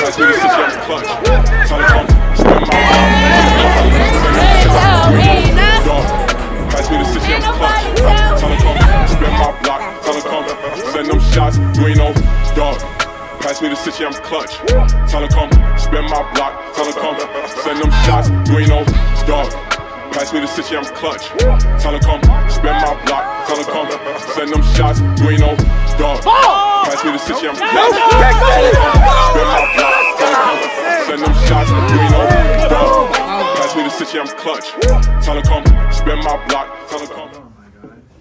Pass me the shit, I'm clutch. Tell her come, spend my Pass me the shit, I'm clutch. Tell her come, spend my block. Tell her come, send them shots. You ain't no dog. Pass me the shit, I'm clutch. Tell her come, spend my block. Tell her come, send them shots. You ain't no dog. Pass me the shit, I'm clutch. Tell her come, spend my block. Tell her come, send them shots. You ain't no dog. Pass me the shit, I'm clutch. Spend my block. Tell her come, send them shots. You ain't no dog. Pass me the shit, I'm clutch. Tell her come, spend my block. Tell her come.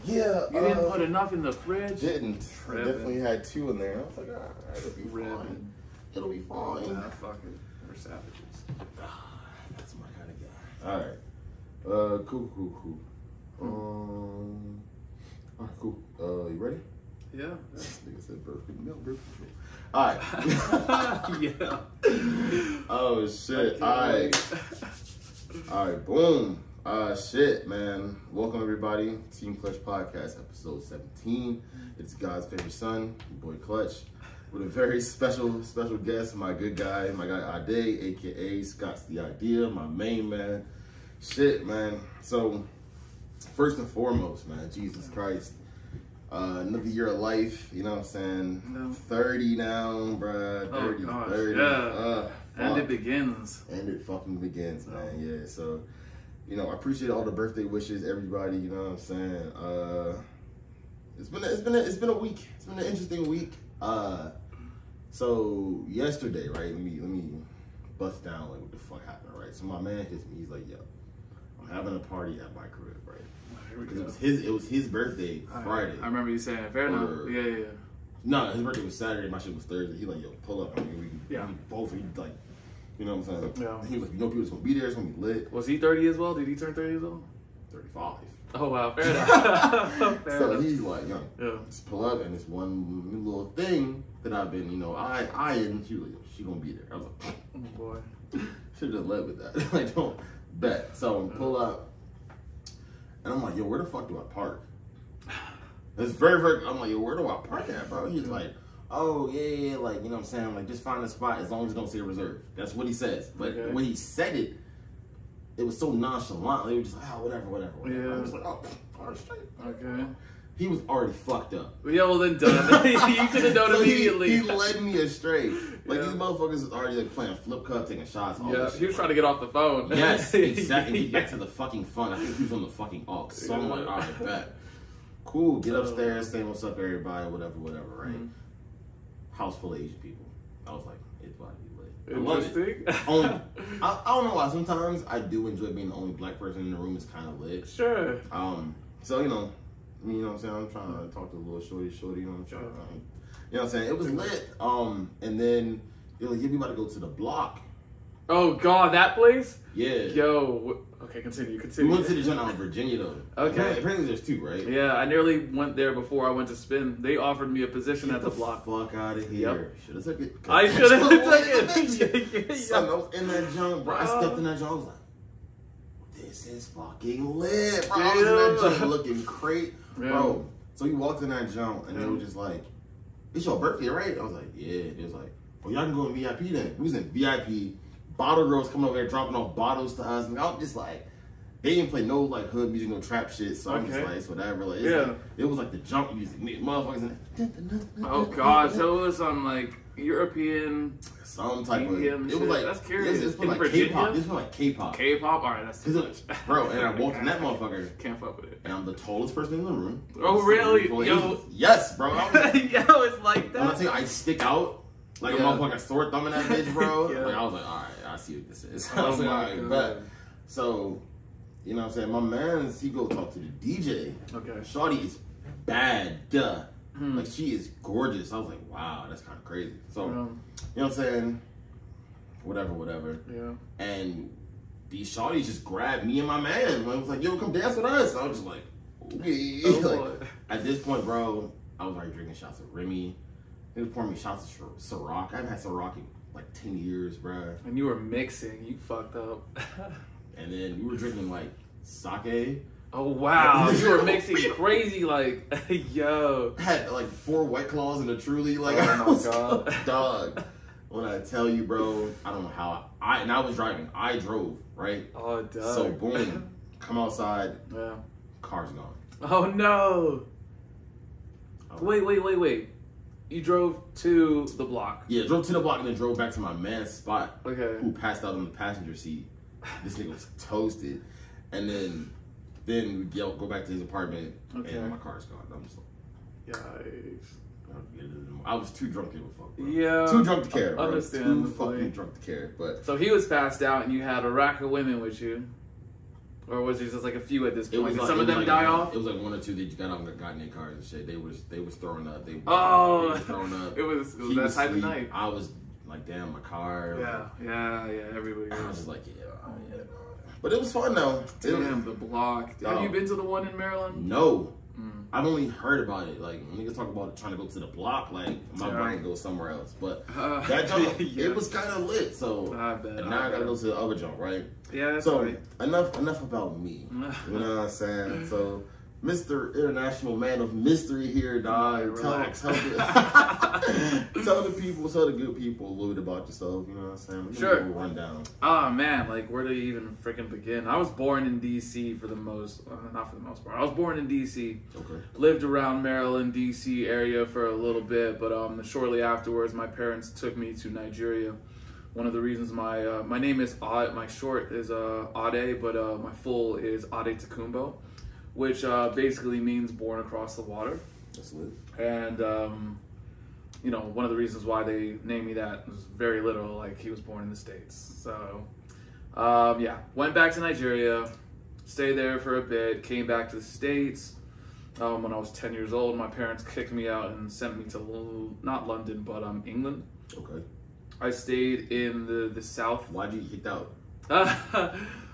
Yeah, you didn't put enough in the fridge? Didn't. I definitely had 2 in there. I was like, alright, it'll be fine. It'll be fine. Nah, fuck it. We're savages. That's my kind of guy. Alright. Cool. Alright, cool. You ready? Yeah. Nigga said birth control. Alright. Yeah. Oh shit. Alright. Alright, boom. Shit, man. Welcome everybody. Team Clutch Podcast, episode 17. It's God's favorite son, your boy Clutch, with a very special guest, my good guy, my guy Ade, aka Scott's the Idea, my main man. Shit, man. So, first and foremost, man, Jesus Christ. Another year of life, you know what I'm saying? No. 30 now, bruh. 30, oh, gosh, 30. Yeah. And it begins. And it fucking begins, man. Yeah, so, you know, I appreciate all the birthday wishes, everybody, you know what I'm saying? It's been a week. It's been an interesting week. So yesterday, right? Let me bust down like what the fuck happened, right? So my man hits me. He's like, "Yo, I'm having a party at my crib, right?" It was his birthday Friday. I remember you saying, fair enough. Yeah. No, his birthday was Saturday. My shit was Thursday. He like, "Yo, pull up." I mean, we both like, you know what I'm saying? Yeah. He was like, "You know, people's gonna be there. It's gonna be lit." Was he 30 as well? Did he turn 30 as well? 35. Oh wow, fair enough. So he's like, "Yo, just pull up," and this one little thing that I've been, you know, I and she was like, "She gonna be there." I was like, "Oh boy, should have led with that." Like, don't bet. So pull up, and I'm like, "Yo, where the fuck do I park?" It's very. I'm like, "Yo, where do I park at, bro?" He's like, "Oh yeah, like, you know what I'm saying, like, just find a spot as long as you don't say reserve." That's what he says. But when he said it, it was so nonchalant. They were just like, "Oh, whatever." Yeah. I was like, "Oh, all right, straight." Okay. He was already fucked up. Yeah, well then done. You should have done so immediately. He led me astray. Like, these motherfuckers is already like playing flip cup, taking shots. All he was trying to get off the phone. Yes, exactly. He got to the fucking phone. I think he was on the fucking aux. So I'm like, all right, bet. Cool, get upstairs, say what's up, everybody, whatever, right? House full of Asian people. I was like, it's about to be lit. I love it. I don't know why. Sometimes I do enjoy being the only black person in the room. It's kind of lit. Sure. So, you know what I'm saying? I'm trying to talk to a little shorty, you know what I'm trying to, you know what I'm saying? It was lit. And then they're like, yeah, we about to go to the block. Oh God, that place? Yeah. Yo, okay, continue. We went to the joint out in Virginia though. Okay. Apparently there's 2, right? Yeah, I nearly went there before I went to spin. They offered me a position at the block. Fuck out of here. Yep. Should have took it. I should have took it. Son, I was in that joint, bro. I stepped in that joint. I was like, this is fucking lit, bro. I was in that joint looking great. Bro, so we walked in that joint and they were just like, "It's your birthday, right?" I was like, "Yeah." They was like, "Well, y'all can go in VIP then." We was in VIP. Bottle girls coming over there dropping off bottles to us. And I was just like, they didn't play no like hood music, no trap shit. So I'm just like, it's whatever. Like, it's like, it was like the jump music, motherfuckers. Oh God, so it was some like European, some type of. It was like that's curious. It's like K-pop. This was like K-pop. K-pop. All right, that's too much, bro. And I walked in that motherfucker. Can't fuck with it. And I'm the tallest person in the room. Oh really? Yo. Yes, bro. Yo, it's like that. I'm not saying I stick out like a motherfucking sword thumb in that bitch, bro. Like I was like, all right, I see what this is. I was like, all right, bet. So, you know what I'm saying? My man's, he go talk to the DJ. Okay. Shawty is bad, like she is gorgeous. I was like, wow, that's kind of crazy. So, you know what I'm saying? Whatever. Yeah. And these shawties just grabbed me and my man. I was like, yo, come dance with us. I was just like, okay. Like, at this point, bro, I was already drinking shots of Remy. They was pouring me shots of Ciroc. I haven't had Ciroc in like 10 years, bro. And you were mixing. You fucked up. And then we were drinking like sake. Oh wow, you were mixing crazy, like, yo. I had like 4 White Claws and a Truly, like, oh my God. Dog. When I tell you, bro, I don't know how and I was driving. I drove, right? Oh, duh. So boom, come outside. Yeah. Car's gone. Oh no. Wait. You drove to the block. Yeah, drove to the block and then drove back to my man's spot. Okay. Who passed out on the passenger seat. This nigga was toasted. And then we go back to his apartment and my car's gone. I'm just like, yikes. I was too drunk to give a fuck, bro. Yeah. Too drunk to care, bro. Understand. Too fucking drunk to care. But so he was passed out and you had a rack of women with you? Or was it just like a few at this point? Did some of them die off? It was like one or two that got out and got in their cars and shit. They was throwing up. They was throwing up. It was that type of night. I was like, damn, my car. Yeah, everybody I was just like, yeah. But it was fun though. Damn, the block. Have you been to the one in Maryland? No. I've only heard about it. Like, when niggas talk about trying to go to the block, like, my brain goes somewhere else. But that jump, it was kind of lit. So, and now I gotta go to the other jump, right? Yeah, that's so, right. Enough about me. You know what I'm saying? So, Mr. International Man of Mystery here, dog. Tell the people, tell the good people a little bit about yourself. You know what I'm saying? Sure. Rundown. Oh man, like where do you even freaking begin? I was born in D.C. not for the most part. I was born in D.C. Okay. Lived around Maryland, D.C. area for a little bit, but shortly afterwards, my parents took me to Nigeria. One of the reasons my name is my short is Ade, but my full is Ade Takumbo, which basically means born across the water. That's lit. And, you know, one of the reasons why they named me that was very literal, like he was born in the States. So, yeah, went back to Nigeria, stayed there for a bit, came back to the States. When I was 10 years old, my parents kicked me out and sent me to, not London, but England. Okay. I stayed in the South. Why'd you get kicked out?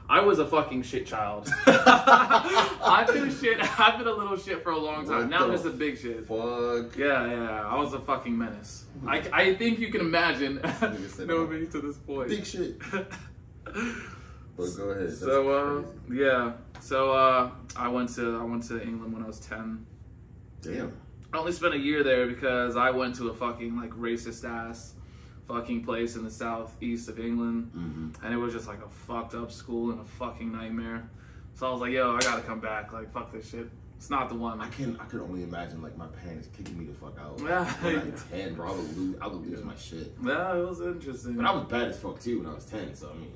I was a fucking shit child. I've been a little shit for a long time. Now I'm just a big shit. Fuck. Yeah. I was a fucking menace. I think you can imagine knowing me to this point. Big shit. But go ahead. So yeah. So I went to England when I was 10. Damn. I only spent a year there because I went to a fucking like racist ass fucking place in the southeast of England, and it was just like a fucked up school and a fucking nightmare. So I was like, yo, I gotta come back. Like, fuck this shit. It's not the one. I could only imagine like my parents kicking me the fuck out. Yeah. When I was 10, bro, I would lose my shit. Yeah, it was interesting. But I was bad as fuck too when I was 10. So I mean,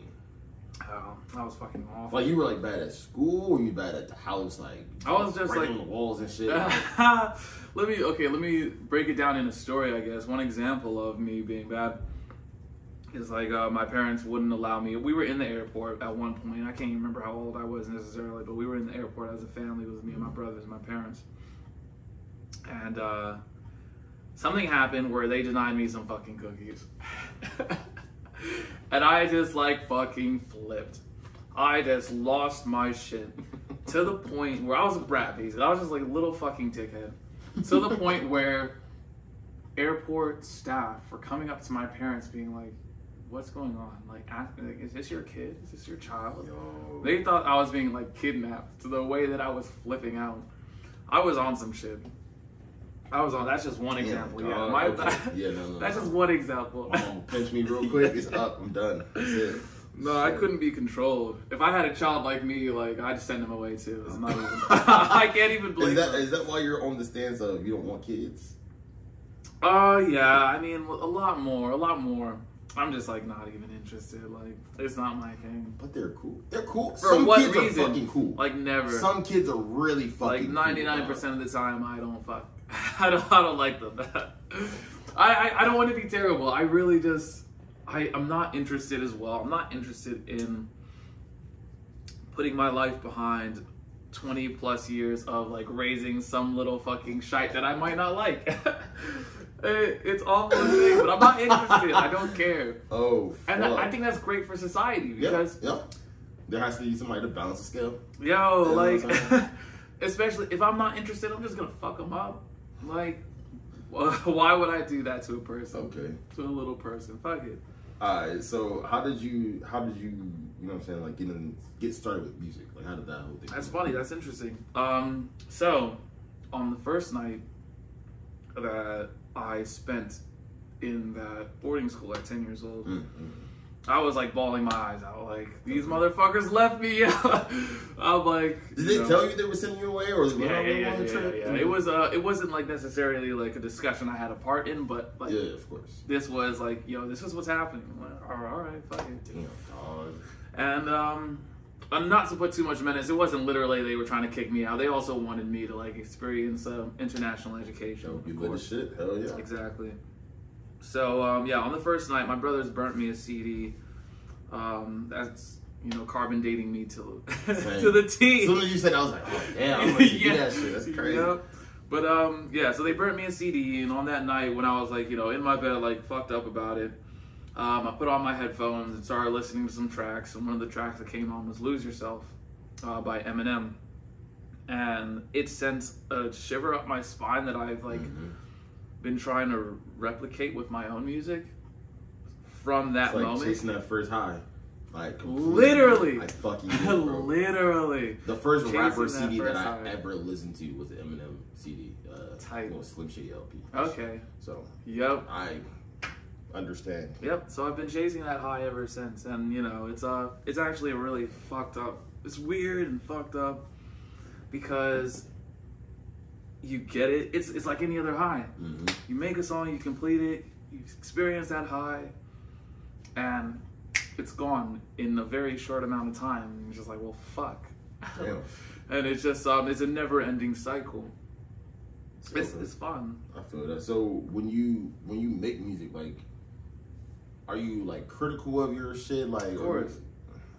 I was fucking awful. Like, you were like bad at school, or you bad at the house? Like, I was just like on the walls and shit. Let me break it down in a story, I guess. One example of me being bad is like my parents wouldn't allow me. We were in the airport at one point. I can't even remember how old I was necessarily, but we were in the airport as a family with me and my brothers and my parents. And something happened where they denied me some fucking cookies. And I just like fucking flipped. I just lost my shit to the point where I was a brat piece. I was just like a little fucking dickhead. To the point where airport staff were coming up to my parents being like, what's going on? Like, is this your kid? Is this your child? Yo. They thought I was being like kidnapped to the way that I was flipping out. I was on some shit. That's just one example. No. That's just one example. Pinch me real quick. It's up. I'm done. That's it. No, I couldn't be controlled. If I had a child like me, like I'd send him away too. It's not even, I can't even blame them. Is that why you're on the stance of you don't want kids? Yeah. I mean, a lot more. I'm just like not even interested. Like, it's not my thing. But they're cool. They're cool. For some what kids reason? Are fucking cool. Like never. Some kids are really fucking like 99% of the time I don't fuck. I don't like them. I don't want to be terrible. I really just I'm not interested as well. I'm not interested in putting my life behind 20 plus years of like raising some little fucking shite that I might not like. It's awful to say, but I'm not interested. I don't care. Oh, fuck. And I think that's great for society because there has to be somebody to balance the scale. Yo, like, especially if I'm not interested, I'm just gonna fuck them up. Like, why would I do that to a person? Okay, to a little person. Fuck it. Alright, so how did you you know what I'm saying, like get started with music? Like, how did that whole thing? That's funny. That's interesting. So on the first night that I spent in that boarding school at 10 years old. I was like bawling my eyes out, like these motherfuckers left me. I'm like, did they tell you they were sending you away, or was it yeah. It wasn't like necessarily like a discussion I had a part in, but like, yeah, of course, this was like, yo, this is what's happening. I'm like, all right, fuck it. Damn, dog. And I'm not to put too much menace. It wasn't literally they were trying to kick me out. They also wanted me to like experience international education. You good as shit? Hell yeah. Exactly. So yeah, on the first night, my brothers burnt me a CD. That's carbon dating me to to the T. As soon as you said, I was like, oh damn, I'm gonna do that shit. That's crazy. Yeah. But yeah, so they burnt me a CD, and on that night when I was like, in my bed, like fucked up about it, I put on my headphones and started listening to some tracks. And one of the tracks that came on was "Lose Yourself" by Eminem, and it sent a shiver up my spine that I've like. Been trying to replicate with my own music from that moment. Chasing that first high. Like literally. I fucking did, bro. Literally. The first rapper CD that I ever listened to was the Eminem CD. Type. Slim Shady LP. Okay. So yep. I understand. Yep. So I've been chasing that high ever since, and it's actually really fucked up. It's weird and fucked up because you get it. It's like any other high. You make a song, you complete it, you experience that high, and it's gone in a very short amount of time. And you're just like, well, fuck. Damn. And it's just it's a never-ending cycle. It's fun. I feel that. So when you make music, like, are you like critical of your shit? Like, of course.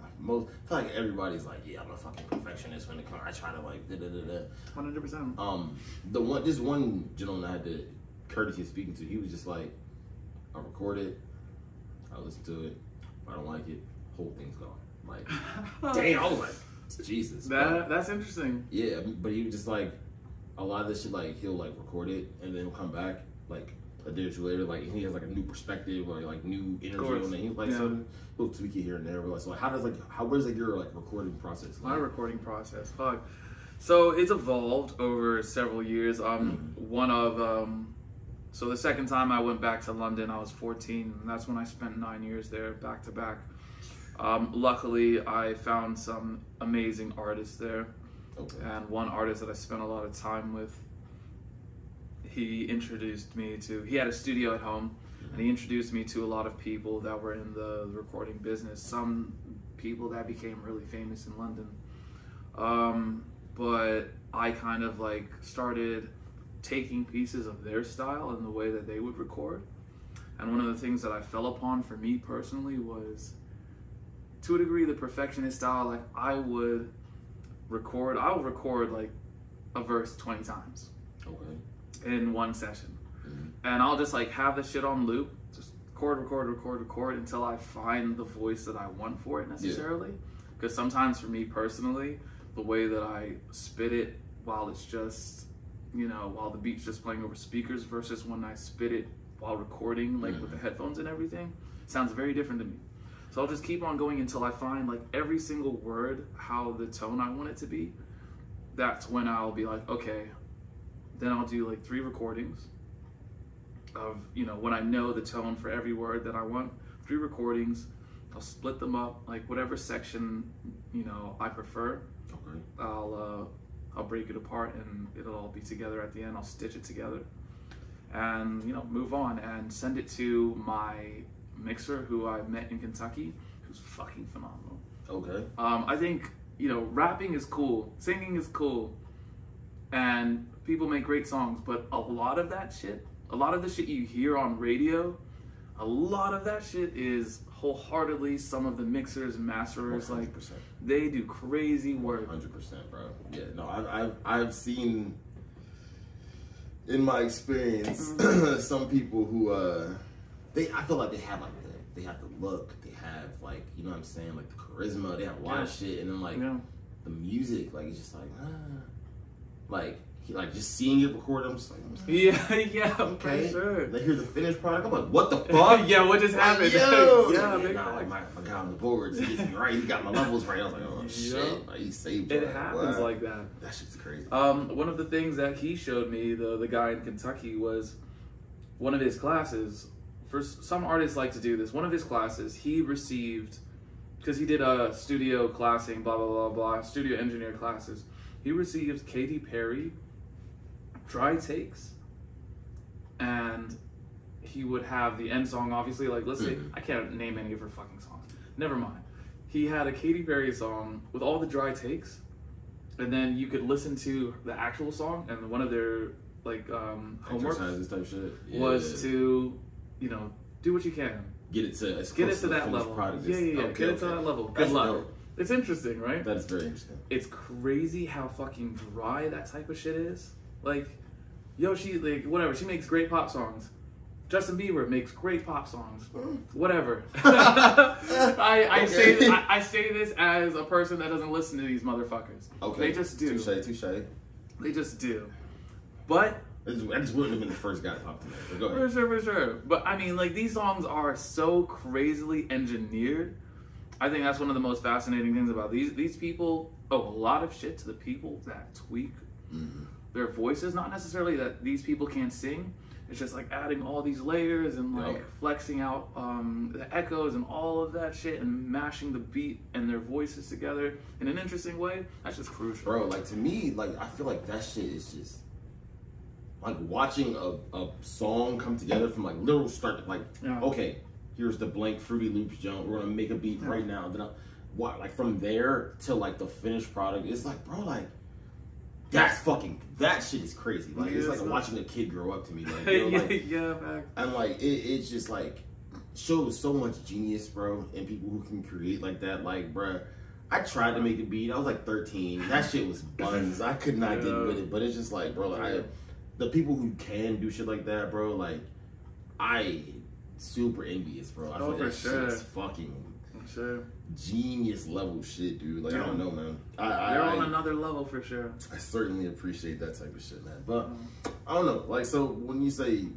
I feel like everybody's like, yeah, I'm a fucking perfectionist when it comes. I try to like 100%. This one gentleman I had the courtesy of speaking to, he was just like, I record it, I listen to it, if I don't like it, whole thing's gone. Like, damn, I was like, Jesus. That's interesting. Yeah, but he was just like, a lot of this shit, like, he'll like record it and then he'll come back like a day or two later, like he has like a new perspective or like new energy on it. He's like, so he'll tweak it here and there. But so like, where's like your like recording process? Like? My recording process, fuck. So it's evolved over several years. So the second time I went back to London, I was 14, and that's when I spent 9 years there back to back. Luckily, I found some amazing artists there. Okay. And one artist that I spent a lot of time with, he introduced me to, he had a studio at home, and he introduced me to a lot of people that were in the recording business, some people that became really famous in London. But I kind of like started taking pieces of their style and the way that they would record. And one of the things that I fell upon for me personally was, to a degree, the perfectionist style. Like I'll record like a verse 20 times. Okay. In one session. And I'll just like have the shit on loop, just record until I find the voice that I want for it necessarily. Because sometimes for me personally, the way that I spit it while it's just, while the beat's just playing over speakers versus when I spit it while recording, like with the headphones and everything, sounds very different to me. So I'll just keep on going until I find like every single word, how the tone I want it to be. That's when I'll be like, okay, then I'll do like 3 recordings of, when I know the tone for every word that I want, 3 recordings. I'll split them up, like whatever section, I prefer. Okay. I'll break it apart and it'll all be together at the end. I'll stitch it together and, move on and send it to my mixer who I met in Kentucky, who's fucking phenomenal. Okay. I think, rapping is cool, singing is cool, and people make great songs, but a lot of the shit you hear on radio, a lot of that shit is wholeheartedly some of the mixers and masterers, 100%. Like they do crazy work. 100%, bro. Yeah, no, I've seen in my experience some people who I feel like they have like they have the look, they have like, what I'm saying, like the charisma, they have a lot of shit, and then like the music, like it's just like like just seeing it recorded, I'm just like, okay, for sure. They hear the finished product, I'm like, what the fuck? Yeah, what just happened? Yo, like my guy on the boards, he gets me right, he got my levels right. I was like, oh shit, like, he saved it. It happens like that. That shit's crazy. One of the things that he showed me, the guy in Kentucky, was one of his classes. for some artists like to do this. One of his classes, he received, because he did a studio classing, blah, blah, blah, blah, studio engineer classes. He received Katy Perry dry takes, and he would have the end song, obviously, like, let's say, I can't name any of her fucking songs. Never mind. He had a Katy Perry song with all the dry takes, and then you could listen to the actual song, and one of their, like, homework type shit. was to, you know, do what you can. Get it to that level. Product. Okay, get it to that level. Good luck. Dope. It's interesting, right? That's very interesting. It's crazy how fucking dry that type of shit is. Like, yo, she, like, whatever, she makes great pop songs. Justin Bieber makes great pop songs. Whatever. I say this as a person that doesn't listen to these motherfuckers. Okay. They just do. Touche. They just do. But I just wouldn't have been the first guy to talk to me. Go ahead. For sure. But I mean, like, these songs are so crazily engineered. I think that's one of the most fascinating things about these people. Oh, a lot of shit to the people that tweak their voices. Not necessarily that these people can't sing. It's just like adding all these layers and like flexing out the echoes and all of that shit and mashing the beat and their voices together in an interesting way. That's just crucial. Bro, like, to me, like, I feel like that shit is just like watching a song come together from like literal start to like, okay, here's the blank Fruity Loops jump. We're gonna make a beat right now. Then like from there to like the finished product, it's like, bro, like, that shit is crazy. Like, it's like watching a kid grow up to me. Like, you know, like man. And like it's just like shows so much genius, bro, and people who can create like that. Like, bro, I tried to make a beat. I was like 13. That shit was buns. I could not get with it. But it's just like, bro, like the people who can do shit like that, bro, like, I super envious, bro. I feel like that shit is fucking genius level shit, dude. Like, I don't know, man. You're on another level for sure. I certainly appreciate that type of shit, man. But I don't know. Like, so when you say,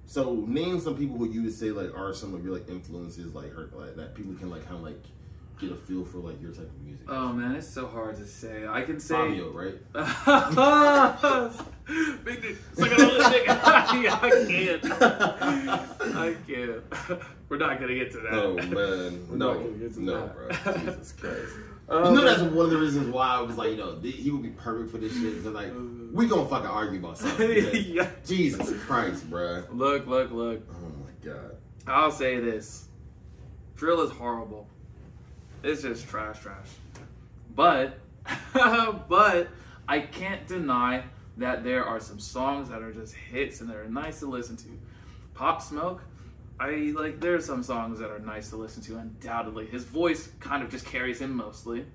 so name some people who you would say like are some of your like influences, like that people can like kind of like get a feel for like your type of music. Oh man, it's so hard to say. I can say Fabio, right? Big dick. It's like another dick. I can't. We're not gonna get to that. Oh man, no, bro. Jesus Christ. You know that's one of the reasons why I was like, you know, he would be perfect for this shit. Because like, we gonna fucking argue about something. Jesus Christ, bro. Look. Oh my God. I'll say this: drill is horrible. It's just trash. But I can't deny that there are some songs that are just hits and they're nice to listen to. Pop Smoke, there are some songs that are nice to listen to, undoubtedly. His voice kind of just carries him mostly.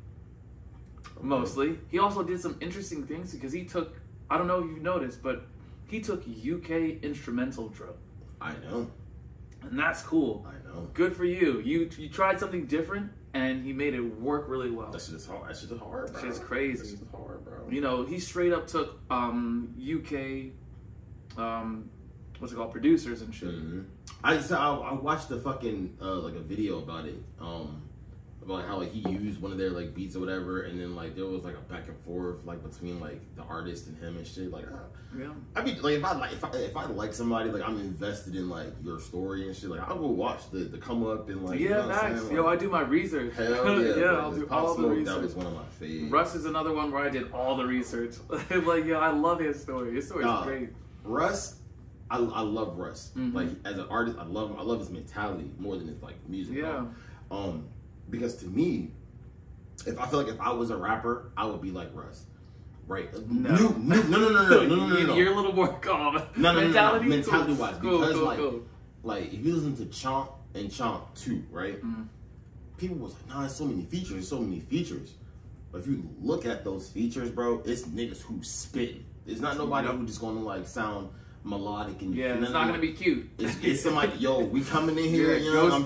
He also did some interesting things because he took, I don't know if you've noticed, but he took UK instrumental drill. I know. And that's cool. I know. Good for you. You tried something different and he made it work really well. That shit is hard. That shit is hard, bro. That shit's crazy. That shit is hard, bro. You know, he straight up took UK what's it called, producers and shit. I watched the fucking like a video about it, about how like he used one of their like beats or whatever, and then like there was like a back and forth like between like the artist and him and shit. Like, I mean, like if I like somebody, like I'm invested in like your story and shit. Like I'll go watch the come up and like, you know what I'm saying? Yo, I do my research. Hell yeah, I'll do all the research. That was one of my favorites. Russ is another one where I did all the research. Like, yeah, I love his story. His story is great. Russ. I love Russ. Like as an artist, I love him. I love his mentality more than his like music. Yeah. Because to me, if I feel like if I was a rapper, I would be like Russ. Right? No. You're a little more calm. Mentality wise, because like if you listen to Chomp and Chomp 2, right? People was like, nah, there's so many features. But if you look at those features, bro, it's niggas who spit. It's not nobody who just gonna like sound melodic and it's not gonna be cute. It's somebody, yo, we coming in here, you know, I'm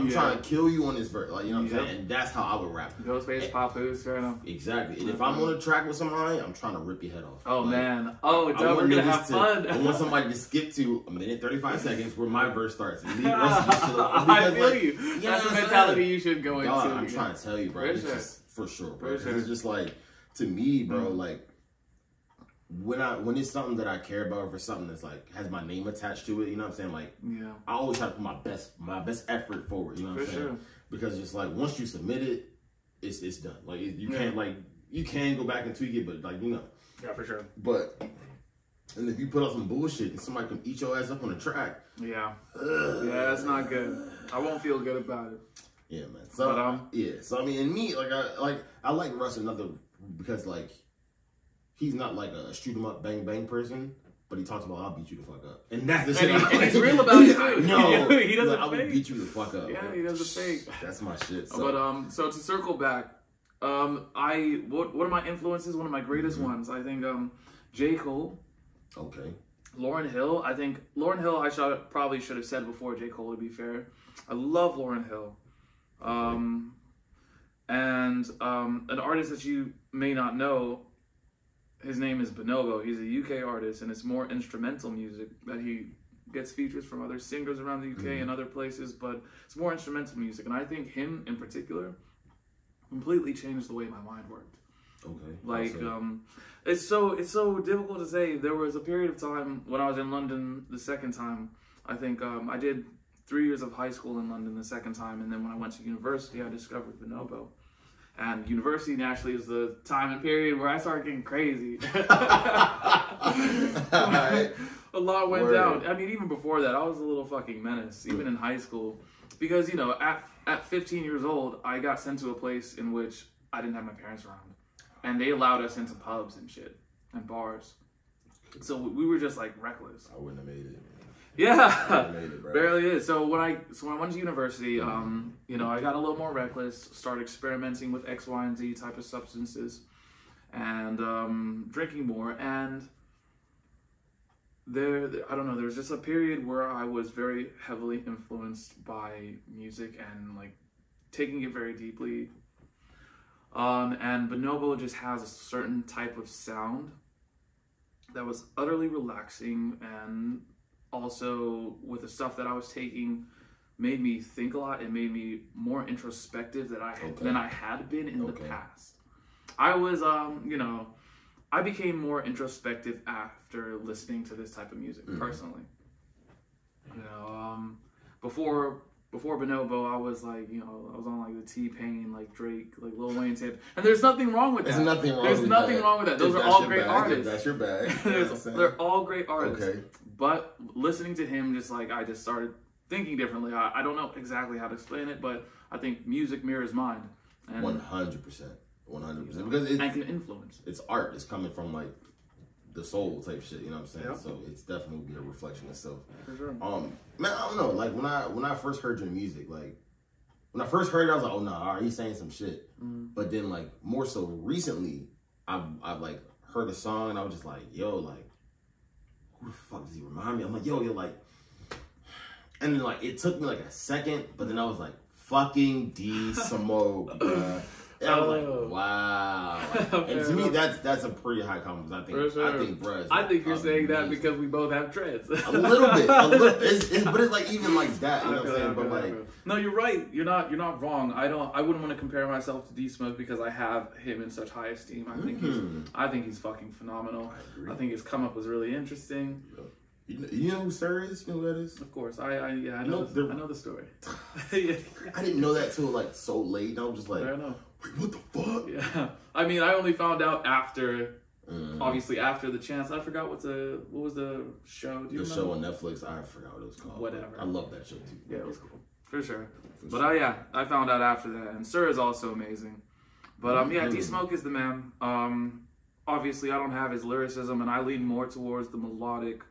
trying to kill you on this verse, like, you know what I'm saying? And that's how I would rap. Ghostface, Papoose, fair enough. Exactly. And if I'm on a track with somebody, I'm trying to rip your head off. Oh like, man. Oh, we're gonna have fun. I want somebody to skip to 1:35 seconds where my verse starts. And leave I feel you. That's the mentality you should go into. I'm trying to tell you, bro. It's just for sure, bro. It's just like, to me, bro, like, when it's something that I care about, or for something that's like has my name attached to it, you know what I'm saying? Like, I always have to put my best effort forward, you know what I'm saying? Sure. Because just like once you submit it, it's done. Like you can't you can go back and tweak it, but like Yeah, for sure. But and if you put out some bullshit and somebody can eat your ass up on the track, yeah, that's not good. I won't feel good about it. Yeah, man. So but, so I mean, and me, I like Russ another because like he's not like a shoot 'em up bang bang person, but he talks about I'll beat you the fuck up, and that's the shit. And he's real about it too. No, he doesn't. I will beat you the fuck up. Yeah, he doesn't fake. That's my shit. So. But so to circle back, what are my influences? One of my greatest ones, I think, J. Cole. Okay. Lauryn Hill. I think Lauryn Hill. I probably should have said before J. Cole. To be fair, I love Lauryn Hill. And an artist that you may not know, his name is Bonobo. He's a UK artist, and it's more instrumental music that he gets features from other singers around the UK and other places, but it's more instrumental music. And I think him in particular completely changed the way my mind worked. Okay. Like, it's so difficult to say. There was a period of time when I was in London the second time. I think I did 3 years of high school in London the second time, and then when I went to university, I discovered Bonobo. And university naturally is the time and period where I started getting crazy. A lot went down. I mean, even before that, I was a little fucking menace, even in high school. Because, you know, at 15 years old, I got sent to a place in which I didn't have my parents around. And they allowed us into pubs and shit, and bars. So we were just, like, reckless. I wouldn't have made it. Yeah, barely is. So when I went to university, you know, I got a little more reckless, started experimenting with X, Y, and Z type of substances, and drinking more. And I don't know, there was just a period where I was very heavily influenced by music and like taking it very deeply. And Bonobo just has a certain type of sound that was utterly relaxing, and also with the stuff that I was taking made me think a lot. It made me more introspective than I had been in the past. I was, you know, I became more introspective after listening to this type of music, personally. You know, before Bonobo, I was like, you know, I was on like the T-Pain, like Drake, like Lil Wayne tape. And there's nothing wrong with that. There's nothing wrong with that. Those are all great artists. That's your bag. They're all great artists. Okay. But listening to him, just like, I just started thinking differently. I don't know exactly how to explain it, but I think music mirrors mind. 100%. 100%. Because it can influence. It's art. It's coming from like the soul type shit, you know what I'm saying? Yep. So it's definitely be a reflection of self. For sure. Man, I don't know. Like when I first heard your music, like when I first heard it, I was like, oh no, all right, he's saying some shit. But then like more so recently, I've like heard a song and I was just like, yo, like who the fuck does he remind me? I'm like, yo, you're like, and then like it took me like a second, but then I was like, fucking D Smoke, bruh. And I was like, wow. And to me, that's a pretty high compliment. I think, bruh. I think you're saying that because we both have dreads. A little bit. But it's like even like that. You know what I'm saying? But like, no, you're right. You're not wrong. I wouldn't want to compare myself to D Smoke because I have him in such high esteem. I think he's fucking phenomenal. I agree. I think his come up was really interesting. You know who Sir is? You know who that is? Of course. I know the story. I didn't know that till like so late. And I was just like, I know. Wait, what the fuck? Yeah. I mean, I only found out after, obviously after the chance. I forgot what was the show? Do you remember? Show on Netflix. I forgot what it was called. Whatever. I love that show too. Yeah, it was cool. For sure. But I found out after that. And Sir is also amazing. But yeah, D Smoke is the man. Obviously, I don't have his lyricism, and I lean more towards the melodic,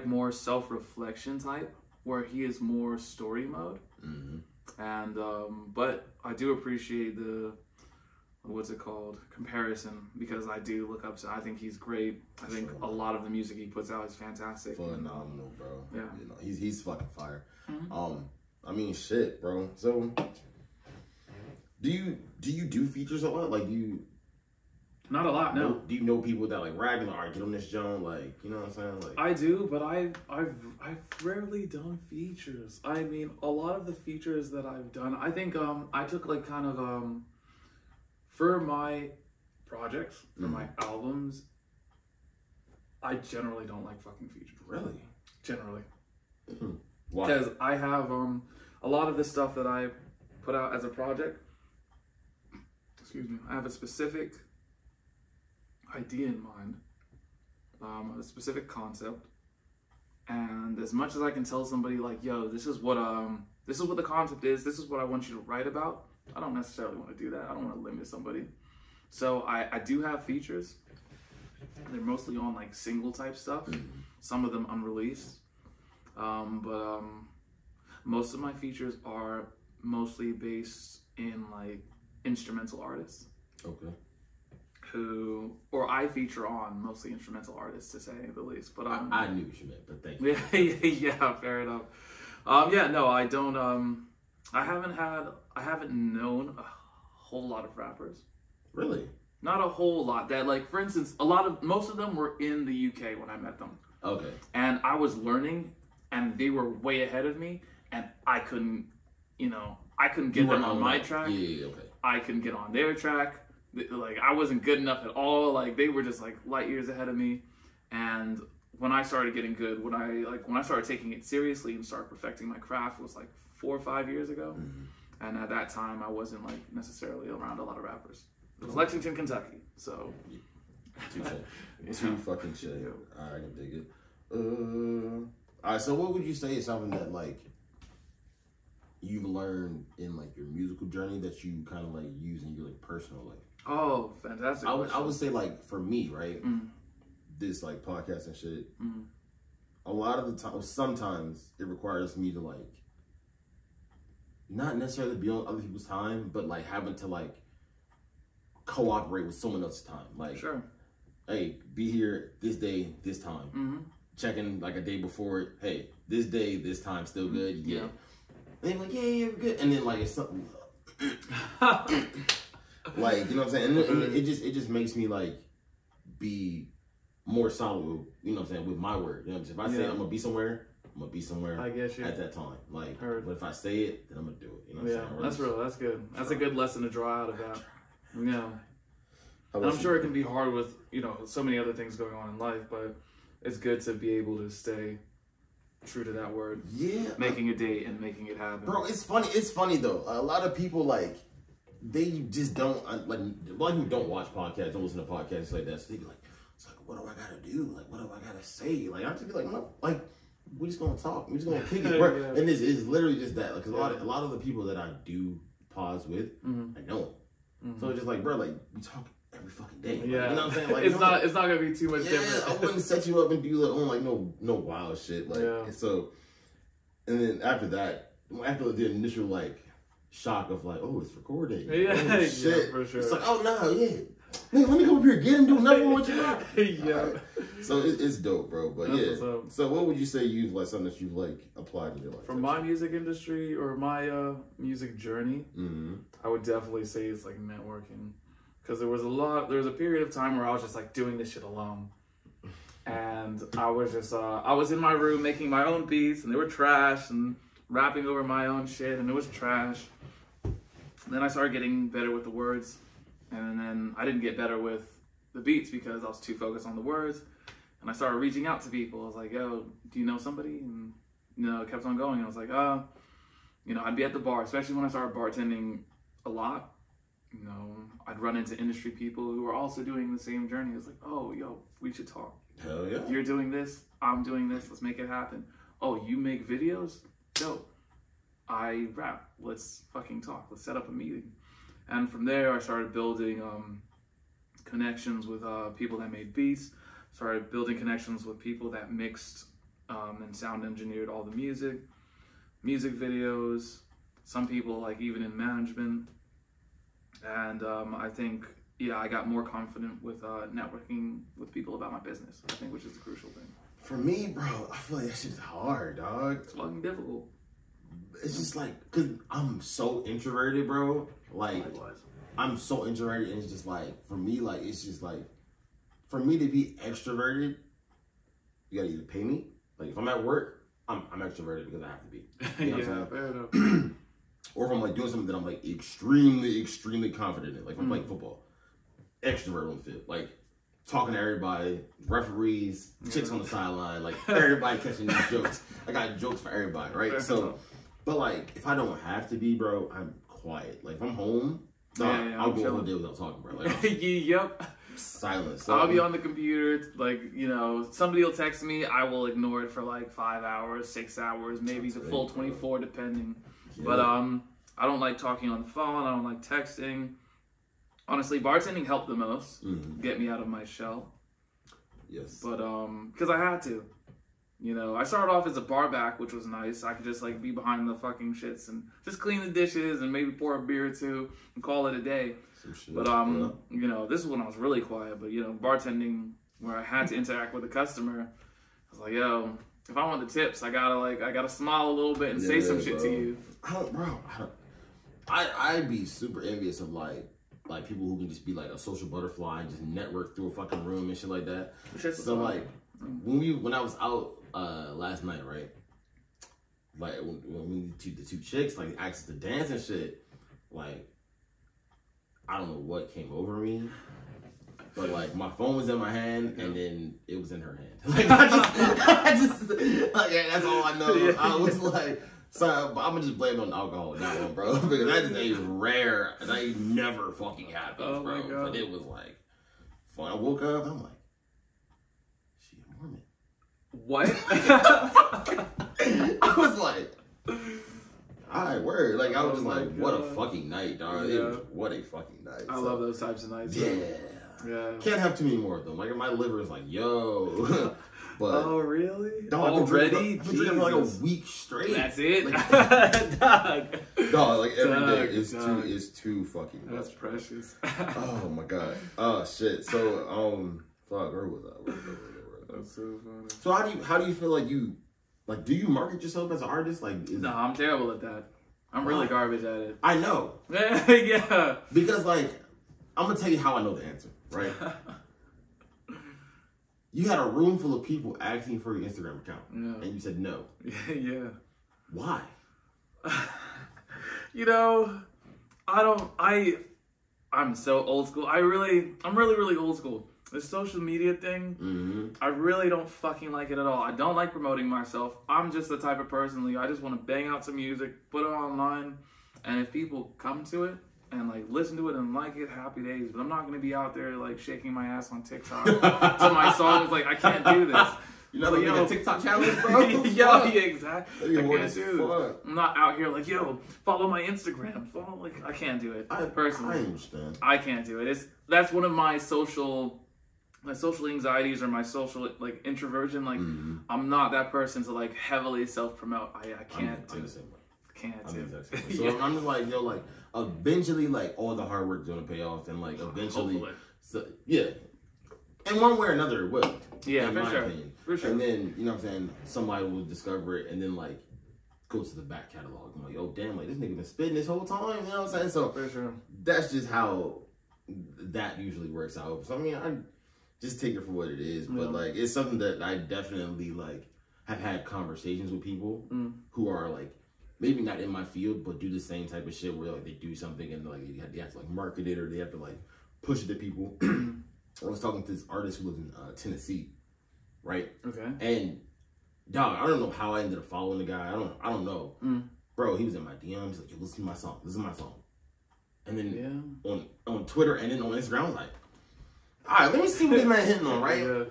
more self-reflection type, where he is more story mode. And but I do appreciate the comparison, because I do look up to. I think he's great. I think a lot of the music he puts out is fantastic. Phenomenal, bro. Yeah, you know, he's fucking fire. I mean, shit, bro. So, do you do features a lot? Like, do you? Not a lot, no. Do you know people that like rap and like, all right, get on this joint, like, you know what I'm saying? Like, I do, but I've rarely done features. I mean, a lot of the features that I've done, I think I took like kind of for my projects, for my albums, I generally don't like fucking features. Really? Generally. Why? Because I have a lot of the stuff that I put out as a project, excuse me, I have a specific idea in mind, a specific concept, and as much as I can tell somebody like, yo, this is what the concept is, this is what I want you to write about, I don't necessarily want to do that. I don't want to limit somebody. So I do have features. They're mostly on like single type stuff, some of them unreleased, but most of my features are mostly based in like instrumental artists. Okay. Or I feature on mostly instrumental artists, to say the least. But I knew what you meant, but thank you. Yeah, fair enough. Yeah, no, I don't. I haven't known a whole lot of rappers. Really? Not a whole lot. That, like, for instance, most of them were in the UK when I met them. Okay. And I was learning, and they were way ahead of me, and I couldn't get them on my track. Yeah, okay. I couldn't get on their track. Like, I wasn't good enough at all. Like, they were just like light years ahead of me. And when I started getting good, when I started taking it seriously and started perfecting my craft, was like 4 or 5 years ago. And at that time, I wasn't like necessarily around a lot of rappers. It was Lexington, Kentucky. So Too fucking shit. I can dig it. All right. So what would you say is something that like you've learned in like your musical journey that you kind of like use in your like personal life? Oh, fantastic. I would say, like, for me, right, this like podcast and shit, a lot of the time, sometimes it requires me to like not necessarily be on other people's time, but like having to like cooperate with someone else's time. Like, sure, hey, be here this day, this time. Checking like a day before it. Hey, this day, this time, still good. Yeah. And they're like, yeah, we're good. And then like it's something. Like, you know what I'm saying? And it just makes me like be more solid with, you know what I'm saying, with my word. You know what I'm saying? If I say I'm gonna be somewhere, I'm gonna be somewhere I get you. At that time. Like, but if I say it, then I'm gonna do it. You know what I'm saying? That's real. That's good. That's a good lesson to draw out of that. Yeah. And I'm sure it can be hard with, you know, so many other things going on in life, but it's good to be able to stay true to that word. Yeah. Making a date and making it happen. Bro, it's funny. It's funny though. A lot of people like, they just don't, like, a lot of people don't watch podcasts, don't listen to podcasts like that. So they be like, it's like, what do I gotta do? Like, what do I gotta say? Like, I just be like, no, like, we're just gonna talk. We're just gonna kick it. Bro. And it's literally just that. Like, cause a lot of the people that I do pause with, I know. So it's just like, bro, like, we talk every fucking day. Like, you know what I'm saying? Like, it's not gonna be too much different. I wouldn't set you up and do like no wild shit. Like, so, and then after that, after the initial like shock of like, oh, it's recording. Oh, shit. Yeah, for sure. It's like, oh no, yeah. Man, let me come up here again and do nothing with you. Right. So it's dope, bro. But that's so what would you say you've like something that you've like applied in your life? From my music industry or my music journey, I would definitely say it's like networking. Because there was a period of time where I was just like doing this shit alone. And I was just, I was in my room making my own beats and they were trash and rapping over my own shit and it was trash. Then I started getting better with the words, and then I didn't get better with the beats because I was too focused on the words. And I started reaching out to people. I was like, yo, do you know somebody? And, you know, it kept on going. I was like, you know, I'd be at the bar, especially when I started bartending a lot. You know, I'd run into industry people who were also doing the same journey. It was like, oh, yo, we should talk. Hell yeah. You're doing this, I'm doing this, let's make it happen. Oh, you make videos? Dope. I rap, let's fucking talk, let's set up a meeting. And from there, I started building connections with people that made beats, started building connections with people that mixed and sound engineered all the music videos, some people like even in management. And I think, yeah, I got more confident with networking with people about my business, I think, which is the crucial thing. For me, bro, I feel like that shit's hard, dog. It's fucking difficult. It's just like, cause I'm so introverted, bro. Like, Likewise. I'm so introverted, and it's just like, for me, like, it's just like, for me to be extroverted, you gotta either pay me. Like, if I'm at work, I'm extroverted because I have to be. You know what I'm saying? Fair enough. Or if I'm like doing something that I'm like extremely, extremely confident in, like if I'm playing football, extrovert on the field, like talking to everybody, referees, chicks on the sideline, like everybody catching these jokes. I got jokes for everybody, right? So, but like if I don't have to be, bro, I'm quiet. Like if I'm home, I'll go a whole day without talking, bro. Like, yep. Silence. So, I'll be on the computer, like, you know, somebody will text me, I will ignore it for like 5 hours, 6 hours, maybe the full 24, depending. Yeah. But I don't like talking on the phone. I don't like texting. Honestly, bartending helped the most get me out of my shell. Yes. But because I had to. You know, I started off as a bar back, which was nice. I could just like be behind the fucking shits and just clean the dishes and maybe pour a beer or two and call it a day. But you know, this is when I was really quiet. But you know, bartending where I had to interact with the customer, I was like, yo, if I want the tips, I gotta smile a little bit and say some shit to you. I'd be super envious of like people who can just be like a social butterfly and just network through a fucking room and shit like that. So like when I was out last night, right? Like when the two chicks like asked us to dance and shit, like I don't know what came over me, but like my phone was in my hand and then it was in her hand. Like I just like that's all I know. I was like. So I'm gonna just blame it on alcohol on that one, bro, because that is a rare, that never fucking happens, bro. But it was like, when I woke up, I'm like, she a Mormon. What? I was like, all right, word. Like I was just like, what a fucking night, dog. Yeah. What a fucking night. I love those types of nights. Yeah. Yeah. Can't have too many more of them. Like my liver is like, yo. But, oh really? Dog, already? I've been drinking for like a week straight. That's it. Like, dog, like every day is too fucking much. That's precious. Oh my god. Oh shit. So fuck, where was I? That's so funny. So how do you feel like you do you market yourself as an artist? Like no, I'm terrible at that. I'm really garbage at it. I know. Yeah. Because like I'm gonna tell you how I know the answer, right? You had a room full of people asking for your Instagram account, and you said no. Yeah. Why? You know, I'm so old school. I'm really old school. The social media thing, I really don't fucking like it at all. I don't like promoting myself. I'm just the type of person, I just want to bang out some music, put it online, and if people come to it, and like listen to it and like it, happy days. But I'm not gonna be out there like shaking my ass on TikTok to my songs. Like I can't do this. You know, like a TikTok challenge, bro. Yeah, exactly. I can't do it. I'm not out here like, yo, follow my Instagram. I can't do it. Personally, I understand. I can't do it. That's one of my social anxieties or my social like introversion. Like I'm not that person to like heavily self promote. I can't. I'm the same way. Can't do it. So I'm just like, yo, like eventually, like all the hard work is gonna pay off, and like eventually, hopefully. So yeah, in one way or another, it will. Yeah, for sure. Opinion. For sure. And then you know what I'm saying, somebody will discover it, and then like go to the back catalog. I'm like, oh damn, like this nigga been spitting this whole time. You know what I'm saying? So for sure, that's just how that usually works out. So I mean, I just take it for what it is, but like it's something that I definitely like have had conversations with people who are like. Maybe not in my field, but do the same type of shit where like they do something and like they have to like market it or they have to like push it to people. I was talking to this artist who lives in Tennessee, right? Okay. And dog, I don't know how I ended up following the guy. I don't know, bro. He was in my DMs. He's like, yo, listen to my song. This is my song. And then on Twitter and then on Instagram, I was like, all right, let me see what this man hitting on, right? Yeah.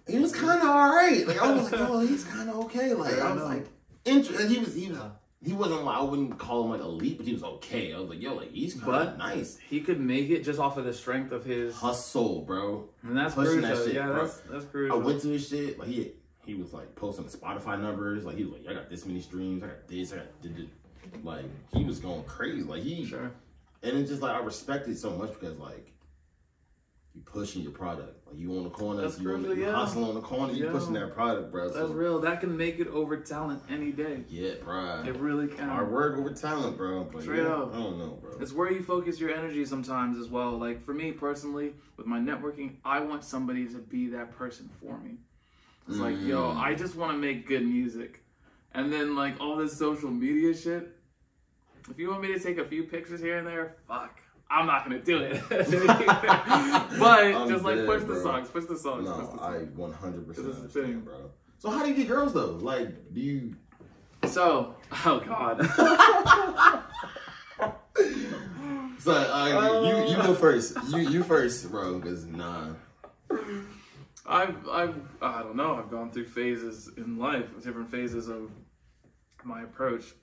He was kind of all right. Like I was like, oh, he's kind of okay. Like I was like, he wasn't like I wouldn't call him like elite, but he was okay. I was like, yo, like he's kind of nice. He could make it just off of the strength of his hustle, bro. And that's crucial. That shit, yeah, that's crucial. I went to his shit. Like he was like posting Spotify numbers. Like he was like, I got this many streams. I got this. I got like he was going crazy. Like and it's just like I respect it so much because like. You pushing your product. Like you on the corner, you hustling on the corner, you pushing that product, bro. That's real. That can make it over talent any day. Yeah, bro. It really can. Hard work over talent, bro. But straight up. I don't know, bro. It's where you focus your energy sometimes as well. Like for me personally, with my networking, I want somebody to be that person for me. It's like, yo, I just want to make good music. And then like all this social media shit, if you want me to take a few pictures here and there, fuck. I'm not gonna do it. But I'm just like dead, push bro. the songs, push the songs. No, push the songs. I 100% This is the understand, thing. bro. So how do you get girls though? Like, do you? So, oh god. So you go first. You first, bro. Cause nah. I don't know. I've gone through phases in life, different phases of my approach.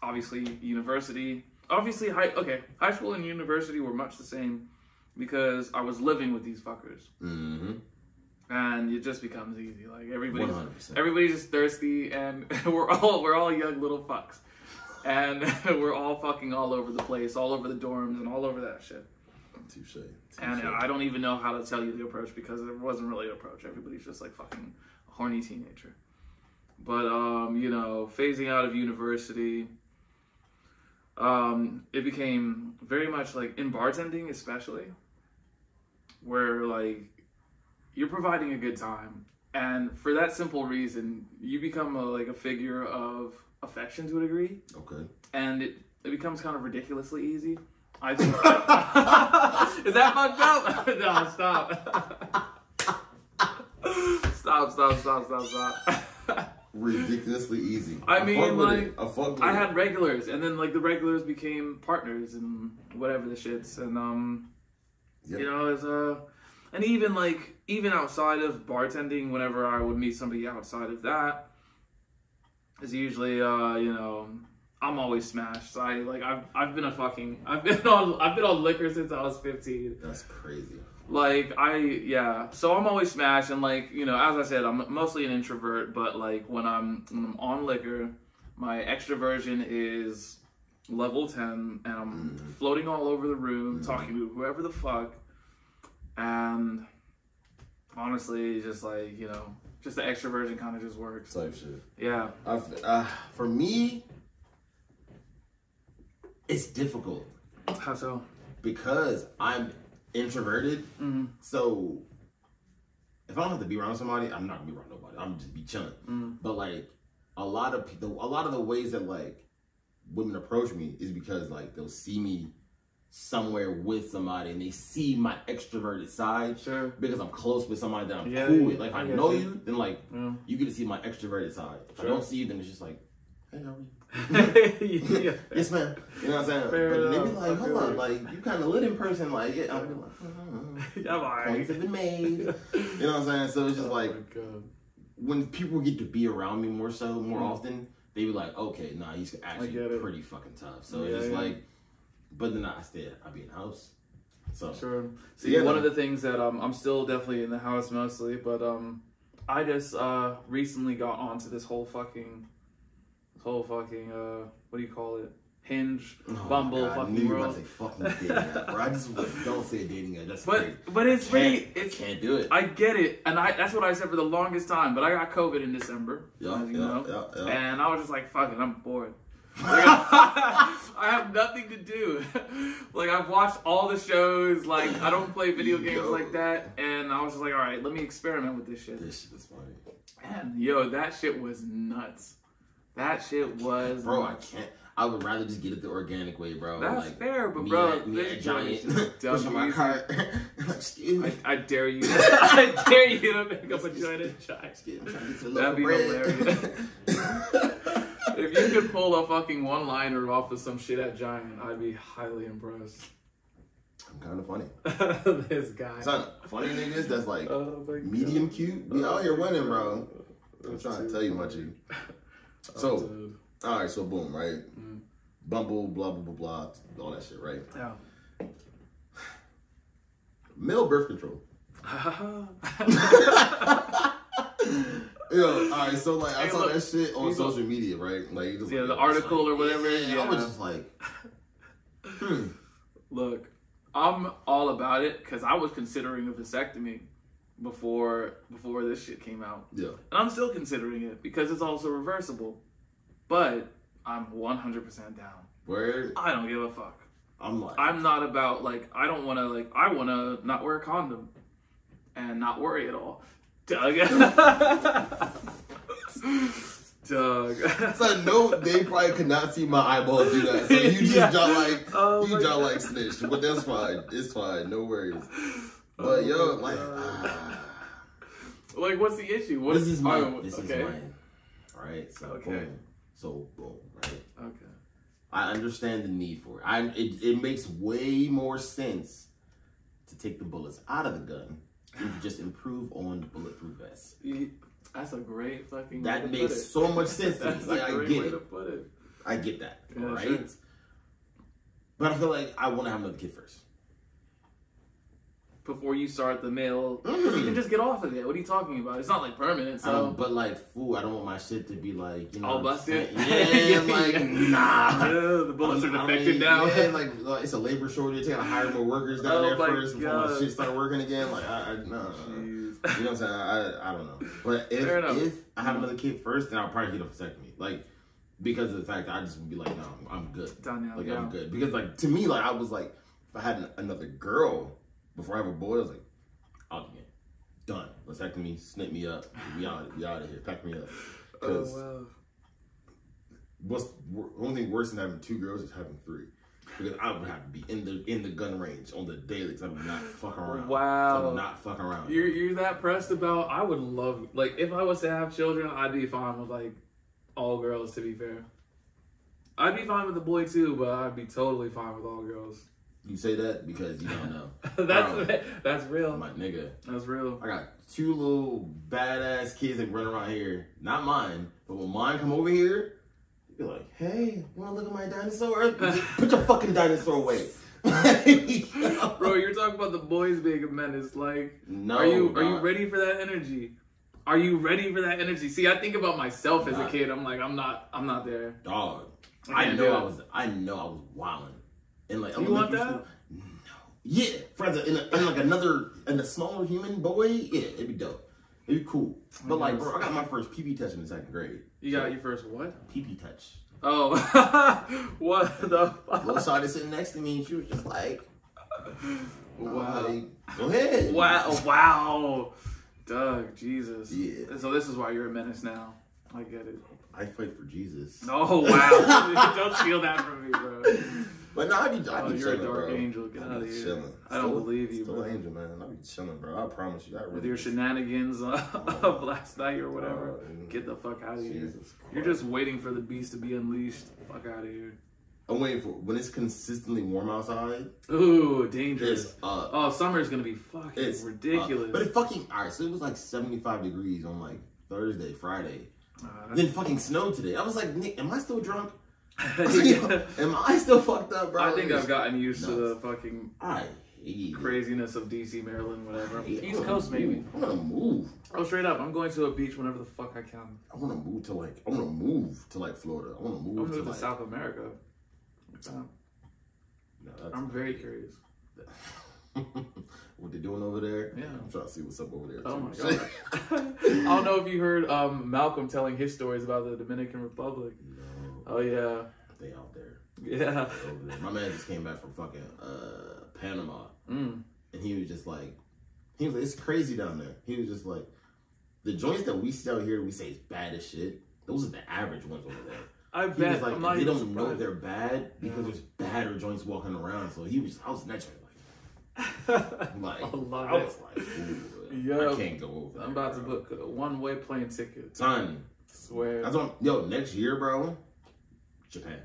Obviously, university. Obviously, high school and university were much the same because I was living with these fuckers. Mm-hmm. And it just becomes easy. Like everybody's 100%. everybody's just thirsty, and we're all young little fucks, and we're all fucking all over the place, all over the dorms, and all over that shit. Touche. And I don't even know how to tell you the approach because it wasn't really an approach. Everybody's just like fucking a horny teenager. But you know, phasing out of university, it became very much like in bartending, especially, where like you're providing a good time, and for that simple reason, you become a figure of affection to a degree. Okay. And it becomes kind of ridiculously easy. I think. Is that fucked up? No, stop. Ridiculously easy. I mean, like, I had regulars, and then like the regulars became partners and whatever the shits, and yep. you know, and even outside of bartending, whenever I would meet somebody outside of that, is usually you know, I'm always smashed. So I've been on liquor since I was 15. That's crazy. Like so I'm always smashed, and like, you know, as I said, I'm mostly an introvert, but like when I'm on liquor, my extroversion is level 10, and I'm floating all over the room, talking to whoever the fuck, and honestly, just like, you know, just the extroversion kind of just works. Type shit. Yeah. For me, it's difficult. How so? Because I'm introverted. Mm-hmm. So if I don't have to be around somebody, I'm not gonna be around nobody. I'm just be chilling. Mm-hmm. But like a lot of the ways that like women approach me is because like they'll see me somewhere with somebody and they see my extroverted side. Sure. Because I'm close with somebody that I'm cool with. Like if I know you, then like you get to see my extroverted side. If I don't see you, then it's just like, hey, how are you? Yes, man. You know what I'm saying? Fair but enough. they be like, hold on, like you kind of lit in person, like yeah. I'll be like, points have been made. You know what I'm saying? So it's just like when people get to be around me more often, they be like, okay, nah, he's actually pretty fucking tough. So it's just like, but then I be in the house. So sure. See, one of the things that I'm still definitely in the house mostly, but I just recently got onto this whole fucking what do you call it? Hinge, Bumble, God, fucking I knew you were world. about to say fucking dating app, bro. I just don't say dating app. That's crazy. But it's really, I can't do it. I get it, and that's what I said for the longest time. But I got COVID in December, as you know, and I was just like, fuck it, I'm bored. Like, I have nothing to do. Like I've watched all the shows. Like I don't play video games like that, and I was just like, all right, let me experiment with this shit. This shit is funny. And that shit was nuts. That shit was. Bro, nuts. I can't. I would rather just get it the organic way, bro. That's like, fair, but bro, me a giant pushing my cart. Excuse me. I dare you. I dare you to make up a giant giant. That'd be hilarious. If you could pull a fucking one-liner off of some shit at Giant, I'd be highly impressed. I'm kind of funny. This guy. Son, funny niggas that's like medium cute. We out here winning, bro. I'm trying to tell you, Munchie. So, all right, so boom, right? Bumble, blah, blah, blah, blah, all that shit, right? Yeah. Male birth control. Yo, all right, so like I saw that shit on social media, right? Like, just the article or whatever. Yeah, I was just like, Look, I'm all about it because I was considering a vasectomy before this shit came out. Yeah, and I'm still considering it because it's also reversible. But I'm 100% down. Word? I don't give a fuck. I'm not about like I want to not wear a condom and not worry at all. Doug. Dog. So no, they probably could not see my eyeballs do that. So you just draw like you draw like snitch, but that's fine. It's fine. No worries. But yo, like, like, what's the issue? This is mine. All right. So okay. Boom. Right. Okay. I understand the need for it. It makes way more sense to take the bullets out of the gun and to just improve on the bulletproof vest. That's a great fucking. That makes so much sense to me. That's Like, a great way to put it. I get that. Yeah, all right. sure. But I feel like I want to have another kid first. Before you start the male, you can just get off of it. What are you talking about? It's not like permanent. So, but like, fool, I don't want my shit to be like, you know, all busted. Yeah, like nah. Yeah, the bullets are defected now. Yeah, like it's a labor shortage. They gotta hire more workers down there first before my shit start working again. Like, no. You know what I'm saying? I don't know. But if I have another kid first, then I'll probably get a vasectomy. Like, because of the fact that I just would be like, no, I'm good. Done now. Like, I'm good. Because like to me, like I was like, if I had another girl before I have a boy, I was like, I'll get done. Vasectomy, snip me up. We out of here. Pack me up. Because what's the only thing worse than having 2 girls is having 3. Because I would have to be in the gun range on the daily because I'm not fucking around. Wow. I'm not fucking around. You're that pressed about, I would love, like, if I was to have children, I'd be fine with, like, all girls, to be fair. I'd be fine with the boy, too, but I'd be totally fine with all girls. You say that because you don't know. That's real. My nigga. That's real. I got 2 little badass kids that run around here. Not mine, but when mine come over here, you're like, hey, you want to look at my dinosaur? Put your fucking dinosaur away. Bro, you're talking about the boys being a menace. Like, no, are you ready for that energy? Are you ready for that energy? See, I think about myself as a kid. I'm like, I'm not there. Dog. I know I was wilding. And like, you want that? School, no. Yeah, friends in a smaller human boy. Yeah, it'd be dope. It'd be cool. But like, bro, I got my first pee touch in the 2nd grade. You got your first what? Pee touch. Oh, what the fuck? Little shawty sitting next to me, and she was just like, wow. Like, go ahead. Wow. Doug, Jesus. Yeah. So this is why you're a menace now. I get it. I fight for Jesus. Oh, wow. Don't steal that from me, bro. But no, I be you're chilling, a dark bro. angel. Get out of here. Chilling. I don't believe you, still bro. Still angel, man. I be chilling, bro. I promise you. With your shenanigans of last night or whatever. Get the fuck out of here. You're just waiting for the beast to be unleashed. Fuck out of here. I'm waiting for when it's consistently warm outside. Ooh, dangerous. Oh, summer's gonna be fucking ridiculous. But it fucking alright. So it was like 75 degrees on like Thursday, Friday. Then fucking snowed today. I was like, Nick, am I still drunk? Am I still fucked up, bro? I think I've gotten used to the fucking I hate craziness of DC, Maryland, whatever. East Coast, maybe. I want to move. Oh, straight up, I'm going to a beach whenever the fuck I can. I want to move to like Florida. I want to move to South America. I'm very curious. What they doing over there? Yeah, I'm trying to see what's up over there. Oh my god! I don't know if you heard Malcolm telling his stories about the Dominican Republic. No. Oh yeah. They out there. Yeah. Over there. My man just came back from fucking Panama, and he was just like, it's crazy down there. He was just like, the joints that we see out here, we say is bad as shit. Those are the average ones over there. I bet. Like, they don't know they're bad because there's badder joints walking around. So I was in that joint like, I was like, ooh, I can't go over there. I'm about to book a one-way plane ticket. Son, swear. Next year, bro, Japan.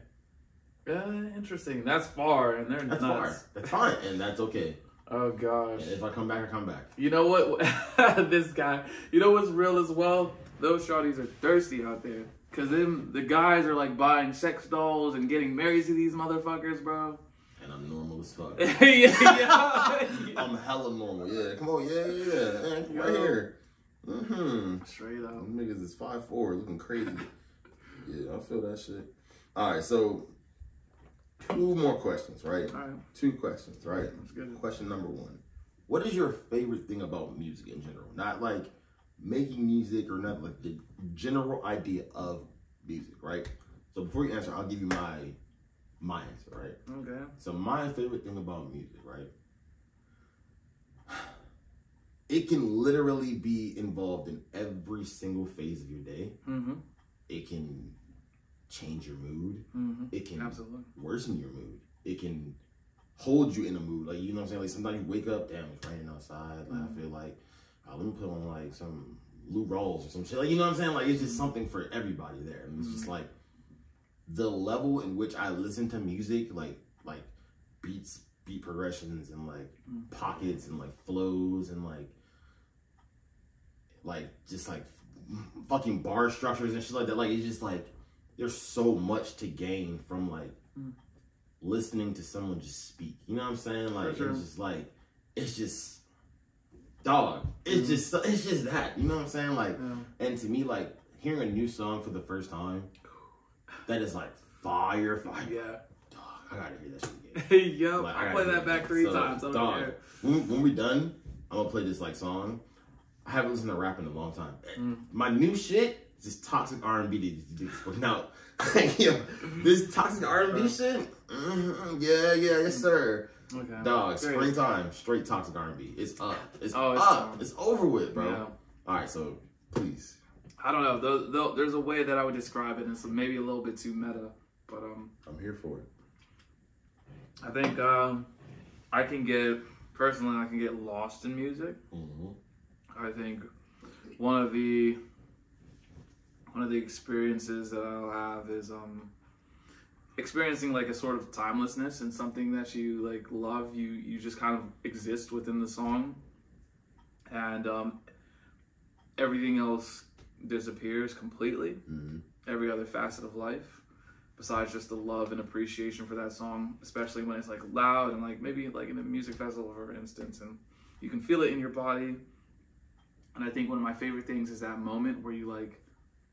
Interesting. That's far, and they're nuts. Far. That's fine, and that's okay. Oh gosh. And if I come back, I come back. You know what? This guy. You know what's real as well? Those shawties are thirsty out there. Cause the guys are like buying sex dolls and getting married to these motherfuckers, bro. And I'm normal as fuck. yeah. I'm hella normal. Yeah, come on, yeah. Right here. Straight up. Them niggas is 5'4", looking crazy. Yeah, I feel that shit. All right, so 2 more questions, right? All right. 2 questions, right? That's good. Question number 1: what is your favorite thing about music in general? Not like making music or not, like the general idea of music, right? So before you answer, I'll give you my answer, right? Okay. So my favorite thing about music, right? It can literally be involved in every single phase of your day. it can change your mood. It can worsen your mood. It can hold you in a mood. Like, you know what I'm saying? Like, sometimes you wake up, damn, it's raining outside. Like, I feel like, let me put on, like, some Lou Rawls or some shit. Like, you know what I'm saying? Like, it's just something for everybody there. And it's just, like, the level in which I listen to music, like beat progressions and, like, pockets and, like, flows and, like, just, like, fucking bar structures and shit like that. Like, it's just, like, there's so much to gain from, like, listening to someone just speak. You know what I'm saying? Like, it's just, like, it's just, dog. It's just that. You know what I'm saying? Like, and to me, like, hearing a new song for the first time, that is, like, fire. Yeah. Dog, I gotta hear that shit again. Yo, like, I play that back 3 times. Dog, when we're done, I'm gonna play this, like, song. I haven't listened to rap in a long time. My new shit is this toxic R&B that is putting out. Yo, this toxic R&B shit, yes sir. Okay. Dog, springtime, straight toxic R&B. It's up. It's up. It's over with, bro. Yeah. All right, so please. I don't know. There's a way that I would describe it, and it's maybe a little bit too meta, but I'm here for it. I think I can get lost in music. I think one of the experiences that I'll have is experiencing, like, a sort of timelessness in something that you, like, love. You just kind of exist within the song, and everything else disappears completely. Every other facet of life, besides just the love and appreciation for that song, especially when it's, like, loud and, like, maybe, like, in a music festival, for instance, and you can feel it in your body. And I think one of my favorite things is that moment where you, like,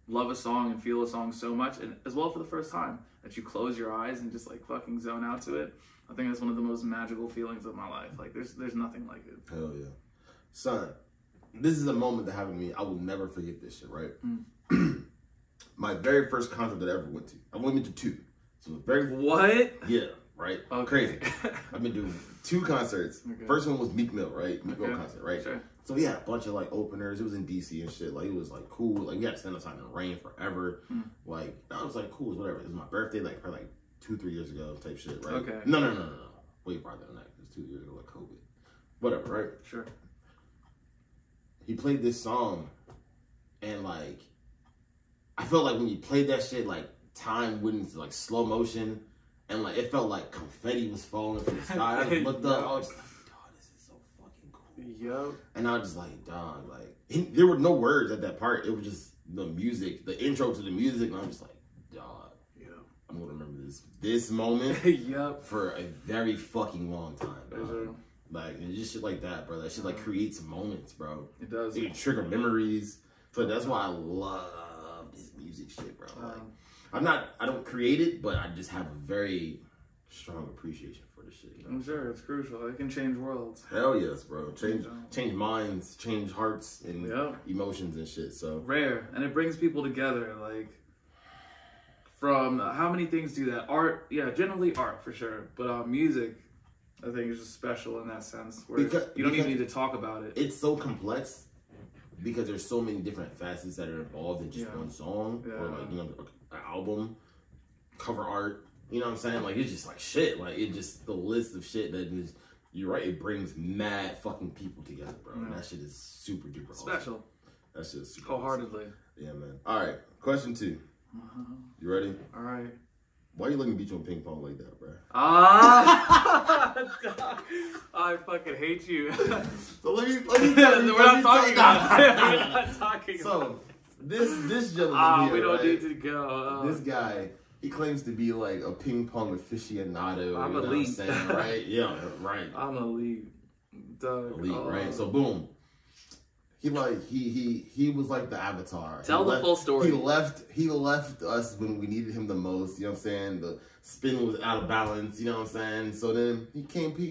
love a song and feel a song so much, and as well for the first time, that you close your eyes and just, like, fucking zone out to it. I think that's one of the most magical feelings of my life. Like, there's nothing like it. Hell yeah. Son, this is a moment that happened to me. I will never forget this shit, right? My very first concert that I ever went to. I only went to 2. So What? Yeah, right? Okay. Crazy. I've been doing 2 concerts. Okay. First one was Meek Mill, right? Meek Mill concert, right? Sure. So we had a bunch of, like, openers. It was in DC and shit. Like, it was, like, cool. Like, we had to stand outside in the rain forever. Like, I was like, cool, whatever. It was my birthday, like, probably, like, 2-3 years ago type shit, right? Okay. No. Way farther than that. It was 2 years ago, like, COVID. Whatever, right? Sure. He played this song, and, like, I felt like when he played that shit, like, time went into, like, slow motion, and, like, it felt like confetti was falling from the sky. I just looked up, I was like, Yep. And I was just like, dog, like, there were no words at that part. It was just the music, the intro to the music, and I'm just like, dog, I'm gonna remember this moment for a very fucking long time, bro. Like, it's just shit like that, bro. That shit, like, creates moments, bro. It does. It can trigger memories. So that's why I love this music shit, bro. Like, I don't create it, but I just have a very strong appreciation for this shit. You know? I'm sure it's crucial. It can change worlds. Hell yes, bro. Change minds, change hearts and emotions and shit. So rare, and it brings people together. Like, from how many things do that? Art, generally art for sure, but music, I think, is just special in that sense. Where you don't even need to talk about it. It's so complex because there's so many different facets that are involved in just one song or, like, you know, an album, cover art. You know what I'm saying? Like, it's just, like, shit. Like, it just, the list of shit that is, you're right, it brings mad fucking people together, bro. And that shit is super duper special. Awesome. That shit is super wholeheartedly. Awesome. Yeah, man. All right, question 2. You ready? All right. Why you letting me beat you on ping pong like that, bro? I fucking hate you. So let me tell you. We're not talking about it. We're not talking about it. This gentleman here, we don't need to go. This guy, he claims to be like a ping pong aficionado. I'm elite. What I'm saying, right? Yeah, right. I'm elite. Elite, right? So boom. He was like the Avatar. Tell the full story. He left us when we needed him the most. You know what I'm saying? The spin was out of balance. You know what I'm saying? So then he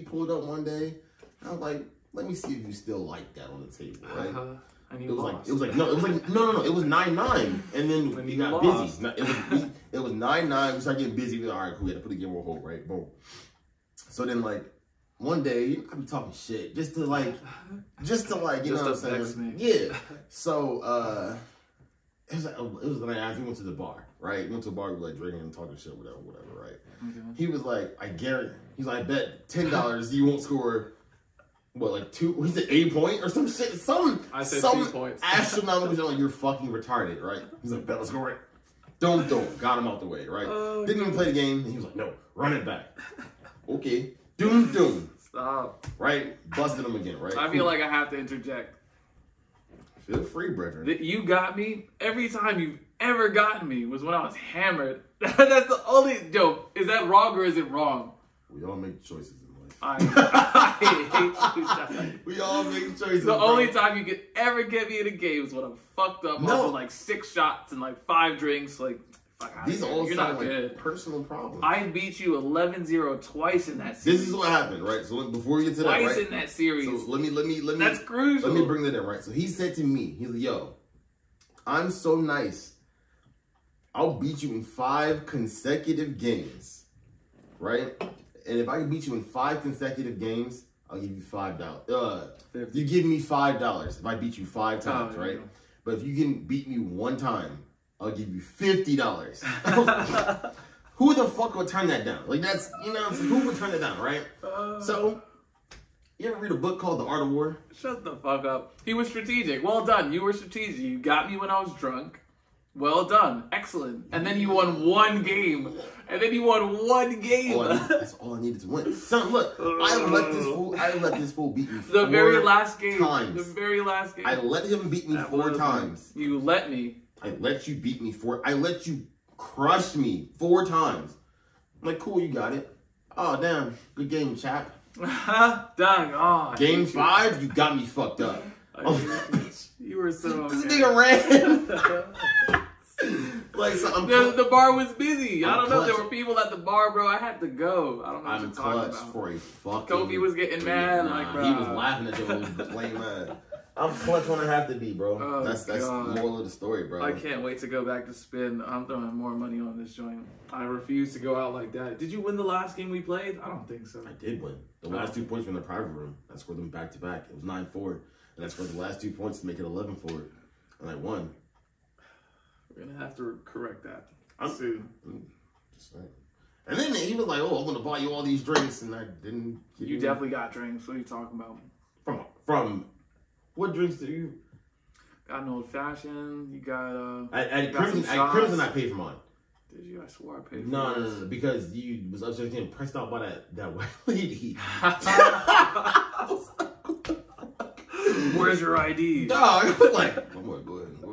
pulled up one day. And I was like, let me see if you still like that on the table, right? And it was like no. It was 9-9, and then we got busy. It was 9-9. We started getting busy. We were, all right, cool. We had to put the game on hold, right? Boom. So then, like, one day, I be talking shit just to like, you know what I'm saying? Yeah. So, it was like after we went to the bar, right? We went to the bar, we were like drinking and talking shit, whatever, right? Okay. He was like, I guarantee, he's like, I bet $10 you won't score, what, like 2, he said 8 point or some shit, I said some 2 points. astronomical shit, like, you're fucking retarded, right? He's like, bet let's score it. Don't, got him out the way, right? Oh, didn't even play the game, and he was like, no, run it back. Okay, doom. Stop. Right? Busted him again, right? I feel like I have to interject. Feel free, brethren. You got me. Every time you've ever gotten me was when I was hammered. That's the only joke. Is that wrong or is it wrong? We all make choices in life. I hate you, John. We all make choices. The only time you could ever get me in a game is when I'm fucked up off like 6 shots and like 5 drinks. Like, these all sound like personal problems. I beat you 11-0 twice in that series. This is what happened, right? So before we get to that, right? Twice in that series. So let me. That's crucial. Let me bring that in, right? So he said to me, he's like, yo, I'm so nice. I'll beat you in 5 consecutive games, right? And if I can beat you in 5 consecutive games, I'll give you $5. You give me $5 if I beat you 5 times, right? Yeah. But if you can beat me 1 time, I'll give you $50. Who the fuck would turn that down? Like, that's, you know, who would turn it down, right? So, you ever read a book called The Art of War? Shut the fuck up. He was strategic. Well done. You were strategic. You got me when I was drunk. Well done. Excellent. And then he won 1 game. That's all I needed to win. Son, look, I let this fool beat me 4 times. The very last game. I let him beat me 4 times. You let me. I let you beat me 4. I let you crush me 4 times. I'm like, cool, you got it. Oh, damn. Good game, chap. Dang, oh. Game 5, you got me fucked up. You were so... This nigga ran. Like, so the bar was busy. I don't know. There were people at the bar, bro. I had to go. I don't know what you're talking about. For a fucking... Kofi was getting mad. Like, bro. He was laughing at the lame man. I'm clutch when I have to be, bro. Oh, that's the moral of the story, bro. I can't wait to go back to spin. I'm throwing more money on this joint. I refuse to go out like that. Did you win the last game we played? I don't think so. I did win. The last 2 points were in the private room. I scored them back to back. It was 9-4. And I scored the last 2 points to make it 11-4. And I won. We're going to have to correct that soon. Just saying. And then he was like, oh, I'm going to buy you all these drinks. And I didn't. You definitely got drinks. What are you talking about? From what drinks do you? Got an old fashioned. You got at Crimson I paid for mine. Did you? I swore I paid for No, because you was upstairs getting pressed out by that white lady. Where's your ID? Dog, I was like, I'm gonna go ahead and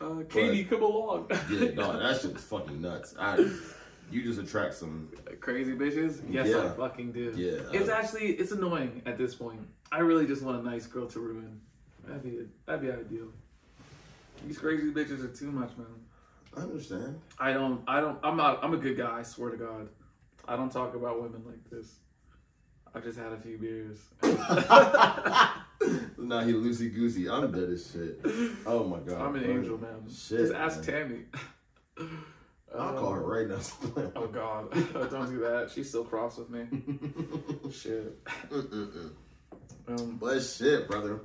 go. Katie, come along. Yeah, dog, that shit was fucking nuts. You just attract some crazy bitches. Yes, yeah. I fucking do. Yeah, it's annoying at this point. I really just want a nice girl to ruin. That'd be ideal. These crazy bitches are too much, man. I understand. I'm a good guy, I swear to God. I don't talk about women like this. I just had a few beers. Nah, he loosey goosey. I'm dead as shit. Oh my God. I'm an angel, man. Shit. Just ask Tammy. I'll call her right now. Oh God. Don't do that. She's still cross with me. Shit. But shit, brother.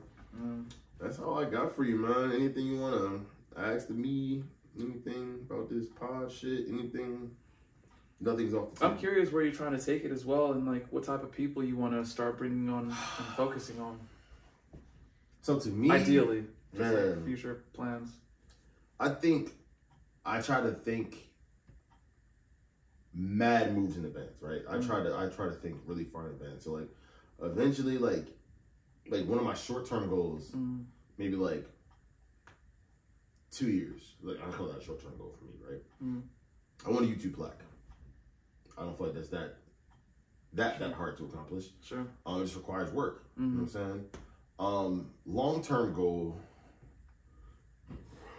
That's all I got for you, man. Anything you want to ask me? Anything about this pod shit? Anything? Nothing's off the table. I'm curious where you're trying to take it as well, and like what type of people you want to start bringing on and focusing on. So to me, ideally, just like future plans. I try to think mad moves in advance, right? I try to think really far in advance. So like, eventually, like one of my short-term goals, maybe like 2 years. Like I call that a short-term goal for me, right? I want a YouTube plaque. I don't feel like that's that hard to accomplish. Sure. It just requires work. You know what I'm saying? Long-term goal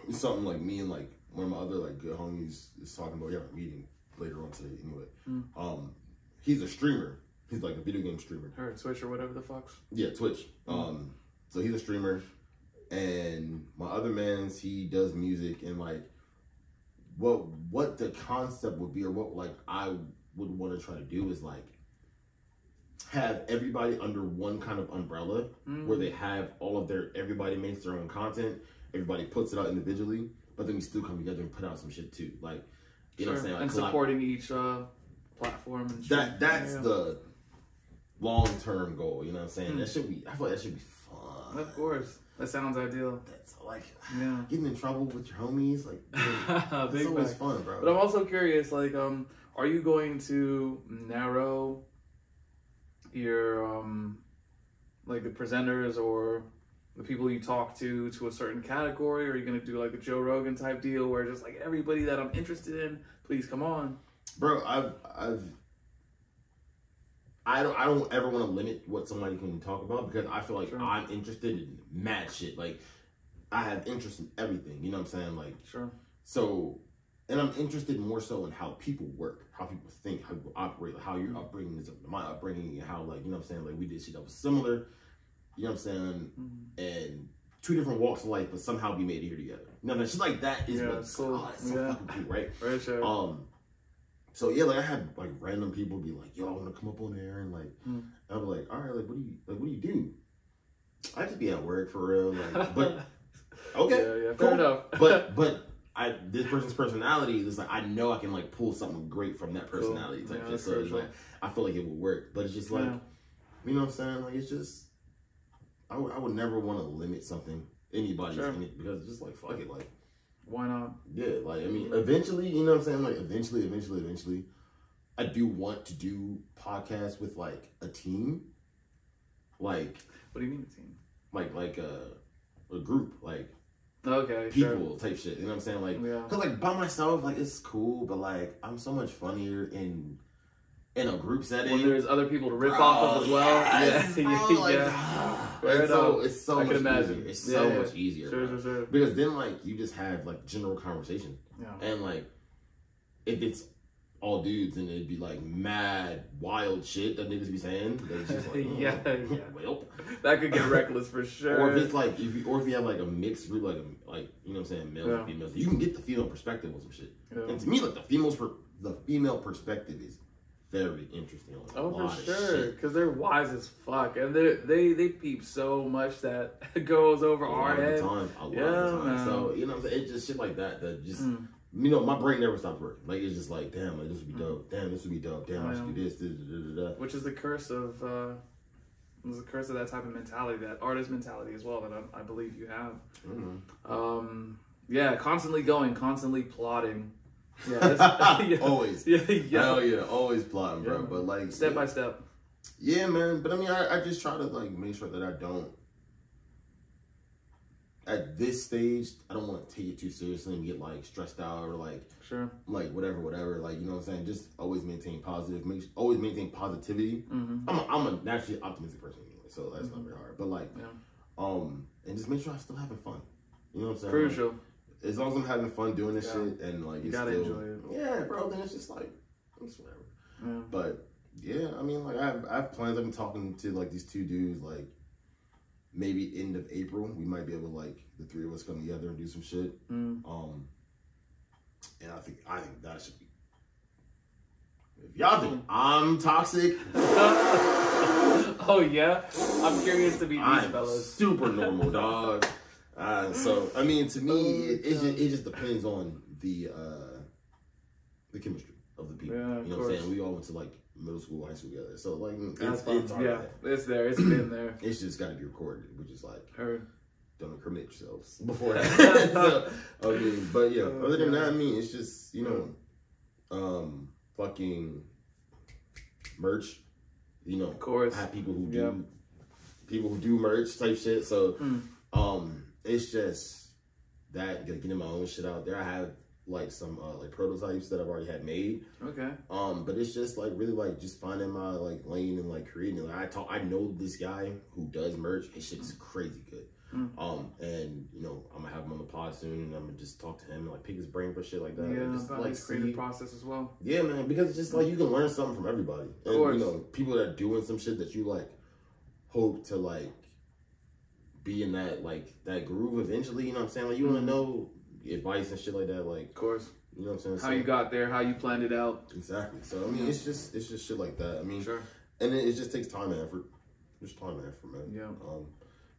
is something like me and like one of my other like good homies is talking about. We have a meeting later on today anyway. He's a streamer. He's like a video game streamer. Or Twitch or whatever the fuck's. Yeah, Twitch. So he's a streamer. And my other man's, he does music, and like what the concept would be, or what like I would want to try to do is like have everybody under one kind of umbrella where they have all of everybody makes their own content, everybody puts it out individually, but then we still come together and put out some shit too. Like, you know what I'm saying? Like, and supporting each platform and shit. That's the long-term goal, you know what I'm saying? I feel like that should be fun. Of course. That sounds ideal. That's like getting in trouble with your homies, like it's always fun, bro. But I'm also curious, like, are you going to narrow your like the presenters or the people you talk to a certain category, or are you gonna do like a Joe Rogan type deal where just like everybody that I'm interested in, please come on? Bro, I don't ever want to limit what somebody can talk about, because I feel like I'm interested in mad shit. Like, I have interest in everything, you know what I'm saying? Like, so, and I'm interested more so in how people work, how people think, how people operate, like how your upbringing is, my upbringing, and how, like, you know what I'm saying? Like, we did shit that was similar, you know what I'm saying? And 2 different walks of life, but somehow we made it here together. You know what I mean? Shit like that is what's so fucking cool, right? Right, sure. So yeah, like I had like random people be like, "Yo, I want to come up on there," and like, I'm like, "All right, like, what do you do?" I just be at work for real, like, but okay, yeah, fair enough. but this person's personality is like, I know I can like pull something great from that personality type shit. So it's like, I feel like it would work, but it's just like, you know what I'm saying? Like, it's just, I would never want to limit something, anybody's in it, because it's just like, fuck it, like. Why not? Yeah, like, I mean, eventually, you know what I'm saying? Like, eventually, I do want to do podcasts with, like, a team. Like... What do you mean a team? Like a group, like... Okay, people type shit, you know what I'm saying? Like, because, like, by myself, like, it's cool, but, like, I'm so much funnier in a group setting. When there's other people to rip off of as well. It's so much easier. It's so much easier. Sure. Because then, like, you just have, like, general conversation. And, like, if it's all dudes, and it'd be, like, mad, wild shit that niggas be saying. It's just like, well. That could get reckless for sure. Or if it's, like, if you have, like, a mixed group, like, you know what I'm saying, males and females, you can get the female perspective on some shit. And to me, like, the female perspective is very interesting. For sure, because they're wise as fuck, and they peep so much that goes over our head. A lot of the time. So you know, what I'm saying? It's just shit like that just you know, my brain never stops working. Like, it's just like, damn, like, this would be dope. Damn, this would be dope. Damn, I should do this. Which is the curse of that type of mentality, that artist mentality as well, that I believe you have. Constantly going, constantly plotting. Always. Hell yeah, always plotting, bro. But like step by step. Yeah, man. But I mean, I just try to like make sure that I don't. At this stage, I don't want to take it too seriously and get like stressed out or like like whatever. Like, you know what I'm saying? Just always maintain positive. Always maintain positivity. I'm a naturally optimistic person anyway, so that's not very hard. But like, and just make sure I'm still having fun. You know what I'm saying? Crucial. Like, as long as I'm having fun doing this shit and like it's gotta still, enjoy it. Yeah, bro. Then it's just like it's whatever. But yeah, I mean, like I have plans. I've been talking to like these 2 dudes. Like maybe end of April, we might be able to like the 3 of us come together and do some shit. And I think that should be. If y'all think I'm toxic, oh yeah, I'm curious to be these fellas. Super normal, dog. So I mean, to me, it just depends on the chemistry of the people. You know what I'm saying? We all went to like middle school, high school together, so like it's there, it's been there. It's just got to be recorded, which is like don't incriminate yourselves before that. So, I mean, but yeah, other than that, I mean, it's just, you know, fucking merch. You know, of course, I have people who do merch type shit. So it's just that, gonna get my own shit out there. I have like some like prototypes that I've already had made. Okay. But it's just like really like just finding my like lane and like creating it. Like I know this guy who does merch. His shit's crazy good. And you know, I'm gonna have him on the pod soon, and I'm gonna just talk to him and like pick his brain for shit like that. Yeah, just, about his creative process as well. Yeah, man, because it's just like you can learn something from everybody. And you know, people that are doing some shit that you like hope to like be in that like that groove eventually. You know what I'm saying? Like you want to know advice and shit like that. Like, of course, you know what I'm saying? How you got there, how you planned it out. Exactly. So I mean, it's just shit like that. I mean, and it just takes time and effort. Just time and effort, man. Yeah.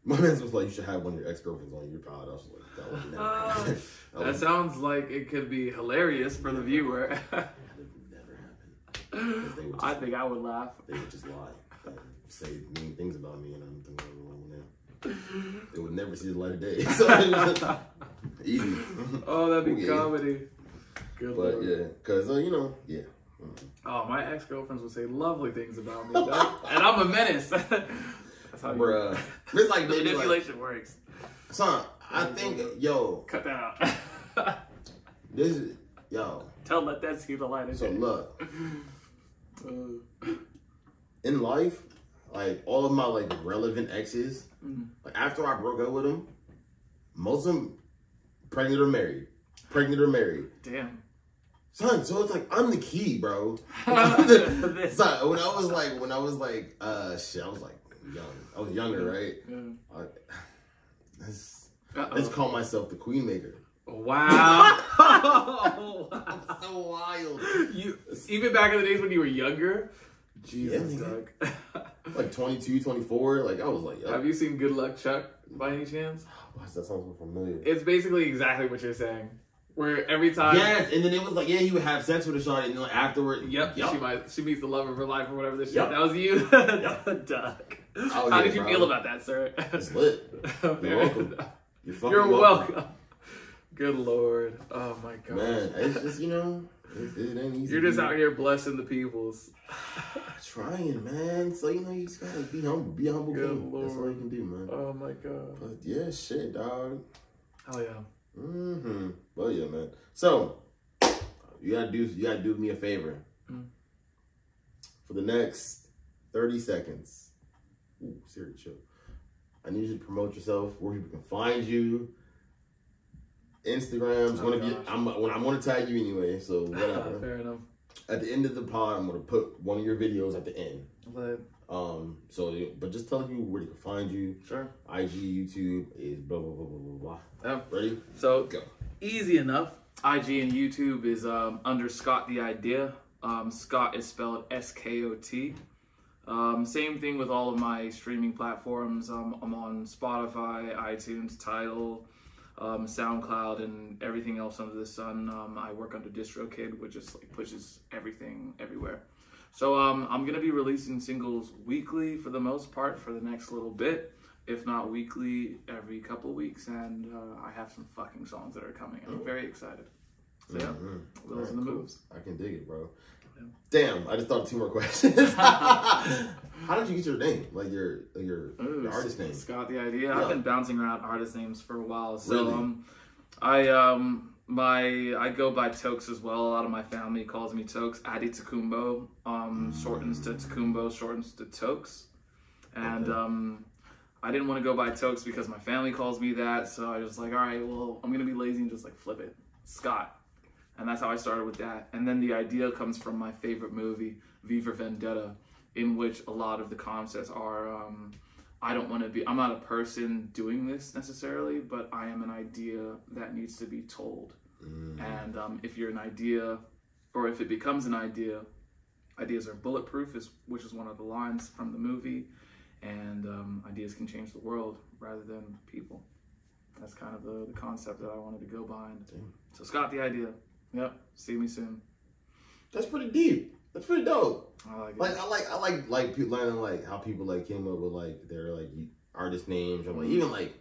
My man was like, you should have one of your ex-girlfriends on your pod. I was like, that would never happen. That sounds like it could be hilarious for the viewer. That would never happen. I think I would laugh. They would just lie. They would say mean things about me, and I'm thinking, they would never see the light of day. So it was just easy. Oh, that'd be comedy. Good but Lord. yeah, because, you know, yeah. Oh, my ex-girlfriends would say lovely things about me. And I'm a menace. That's how Bruh. It's like manipulation works. Son, I think, yo. Cut that out. This is, yo. Let that see the light of day. So look. In life, like, all of my, like, relevant exes, like, after I broke up with them, most of them pregnant or married. Damn. Son, so it's like, I'm the key, bro. Son, when I was like, shit, I was like young. I was younger, right? Yeah. Let's call myself the queen maker. Wow. So wild. Even back in the days when you were younger? Jesus, Doug. Like 22, 24, like I was like, yo. Have you seen Good Luck Chuck by any chance? That sounds so familiar. It's basically exactly what you're saying. Where every time... Yes, and then it was like, yeah, he would have sex with a shawty, and then like afterward... Yep. She meets the love of her life or whatever this shit. Yep. That was you? Doug. How did you feel about that, sir? It's lit. You're welcome. You're welcome. Good Lord. Oh, my God. Man, it's just, you know, it ain't easy. You're just out here blessing the peoples. Trying, man. So, you know, you just gotta be humble. Be a humble king. That's all you can do, man. Oh, my God. But, yeah, shit, dog. Hell yeah. Well, yeah, man. So you gotta do me a favor. For the next 30 seconds. Ooh, serious show. I need you to promote yourself, where people can find you. Instagrams. I'm gonna tag you anyway, so whatever. Fair enough. At the end of the pod, I'm gonna put one of your videos at the end. But But just tell people where they can find you. Sure. IG, YouTube is blah blah blah blah blah blah. Yeah. Ready? So go. Easy enough. IG and YouTube is under Skot the Idea. Skot is spelled S-K-O-T. Same thing with all of my streaming platforms. I'm on Spotify, iTunes, Tidal, SoundCloud, and everything else under the sun. I work under DistroKid, which just like pushes everything everywhere. So I'm gonna be releasing singles weekly for the most part for the next little bit, if not weekly, every couple weeks, and I have some fucking songs that are coming. I'm very excited. So yeah, those are the moves. I can dig it, bro. Yeah. Damn, I just thought of 2 more questions. How did you get your name? Like your artist name? Skot the Idea. Yeah. I've been bouncing around artist names for a while. So really? I go by Tokes as well. A lot of my family calls me Tokes. Adi Takumbo shortens to Takumbo, shortens to Tokes. And I didn't want to go by Tokes because my family calls me that. So I was like, all right, well, I'm going to be lazy and just like flip it. Scott. And that's how I started with that. And then the idea comes from my favorite movie, V for Vendetta, in which a lot of the concepts are, I'm not a person doing this necessarily, but I am an idea that needs to be told. And if you're an idea, or if it becomes an idea, ideas are bulletproof, which is one of the lines from the movie, and ideas can change the world rather than people. That's kind of the concept that I wanted to go behind. Damn. So Skot the Idea. Yep. See me soon. That's pretty deep. That's pretty dope. I like it. Like learning like how people like came up with like their like artist names or like even like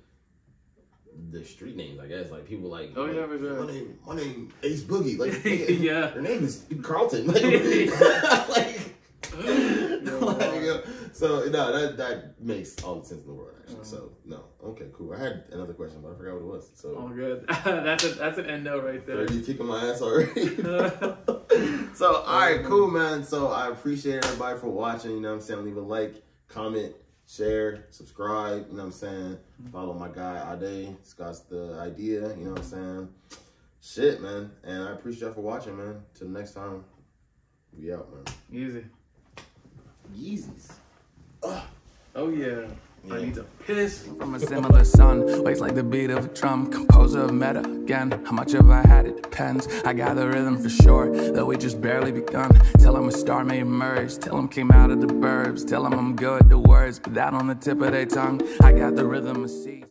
the street names, I guess. Like people like, oh yeah, for sure. My name Ace Boogie. Like yeah. Your name is Carlton. Like, so no, that makes all the sense in the world actually. So no, okay, cool. I had another question, but I forgot what it was. So all good. that's an end note right there. You kicking my ass already. So all right, cool, man. So I appreciate everybody for watching. You know what I'm saying? Leave a like, comment, share, subscribe. You know what I'm saying? Follow my guy Ade. Skot's the Idea. You know what I'm saying? Shit, man. And I appreciate y'all for watching, man. Till next time, we out, man. Easy. Yeezys. Oh yeah. Yeah. I need to piss. From a similar sun, waves like the beat of a drum. Composer of meta again. How much have I had? It depends. I got the rhythm for sure, though we just barely begun. Tell them a star may emerge. Tell them came out of the burbs. Tell them I'm good. The words, but that on the tip of their tongue. I got the rhythm of seas.